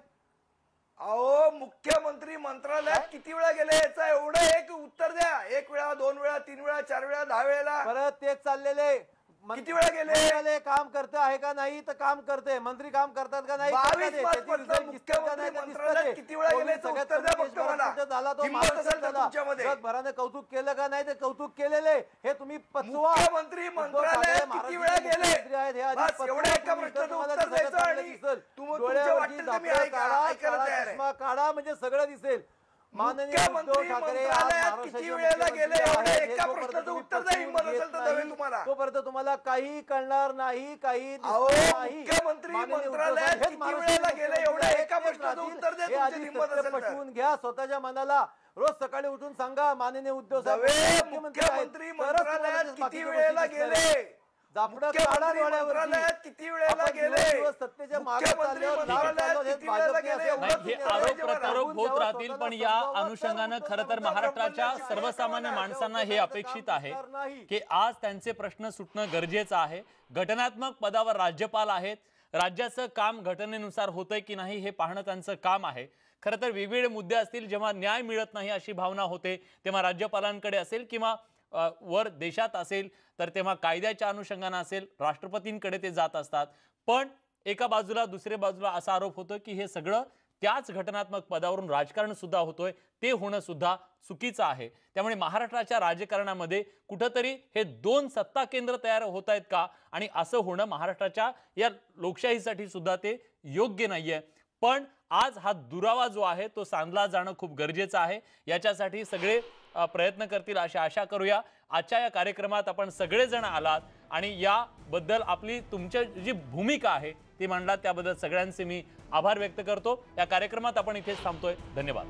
F: मुख्यमंत्री मंत्रालयात किती वेळा गेले याचं एवढं एक उत्तर द्या. 1 वेळा, 2 वेळा, 3 वेळा, 4 वेळा, 10 वेळेला
G: परत तेच चाललेले.
F: किती वेळा गेले?
G: काम करते आहे का नाही तर काम करते. मंत्री काम करतात का नाही?
F: 22 मार्च मुख्यमंत्री मंत्रालयात किती वेळा गेले? उत्तर द्या फक्त मला. हिंमत असेल तर तुमच्यामध्ये.
G: जगभराने कौतुक केलं का नाही ते कौतुक केलेले हे तुम्ही पचवा.
F: मुख्यमंत्री मंत्रालयात किती वेळा गेले? एवढ्या एका प्रश्नाचं उत्तर द्यायचं आणि
G: डोळ्यावरची चष्मा काढा म्हणजे सगळं दिसेल.
F: मुख्यमंत्री मंत्रालयात किती वेळेला गेले? एवढ्या एका प्रश्नाचं उत्तर द्या हिंमत असेल तर द्यावे तुम्हाला.
G: तोपर्यंत तुम्हाला काही कळणार नाही, काही
F: मुख्यमंत्री मंत्रालयात किती वेळेला गेले? एवढ्या एका प्रश्नाचं उत्तर द्या तुमची हिंमत असेल तर.
G: पटवून घ्या स्वतःच्या मनाला. रोज सकाळी उठून सांगा माननीय उद्धव साहेब
F: मुख्यमंत्री मंत्रालयात किती वेळेला गेले?
G: मंत्रालयात
F: किती वेळेला गेले?
G: सत्तेच्या
A: हे आरोप प्रत्यारोप होत राहतील, पण या अनुषंगानं खरं तर महाराष्ट्राच्या सर्वसामान्य माणसांना हे अपेक्षित आहे की आज त्यांचे प्रश्न सुटणं गरजेचं आहे. घटनात्मक पदावर राज्यपाल आहेत. राज्याचं काम घटनेनुसार होतंय की नाही हे पाहणं त्यांचं काम आहे. खरं तर वेगवेगळे मुद्दे असतील, जेव्हा न्याय मिळत नाही अशी भावना होते तेव्हा राज्यपालांकडे असेल किंवा वर देशात असेल तर तेव्हा कायद्याच्या अनुषंगाने असेल राष्ट्रपतींकडे ते जात असतात. पण एका बाजूला दुसऱ्या बाजूला असा आरोप होतो की हे सगळं त्याच घटनात्मक पदावरून राजकारण सुद्धा होतोय, ते होणं सुद्धा चुकीचं आहे. त्यामुळे महाराष्ट्राच्या राजकारणामध्ये कुठंतरी हे 2 सत्ता केंद्र तयार होत आहेत का, आणि असं होणं महाराष्ट्राच्या या लोकशाहीसाठी सुद्धा ते योग्य नाहीये. पण आज हा दुरावा जो आहे तो सांधला जाणं खूप गरजेचं आहे. याच्यासाठी सगळे प्रयत्न करतील अशी आशा करूया. आजच्या या कार्यक्रमात आपण सगळेजण आलात आणि याबद्दल आपली तुमची जी भूमिका आहे ती मांडलात, त्याबद्दल सगळ्यांचे मी आभार व्यक्त करतो. या कार्यक्रमात आपण इथेच थांबतोय. धन्यवाद.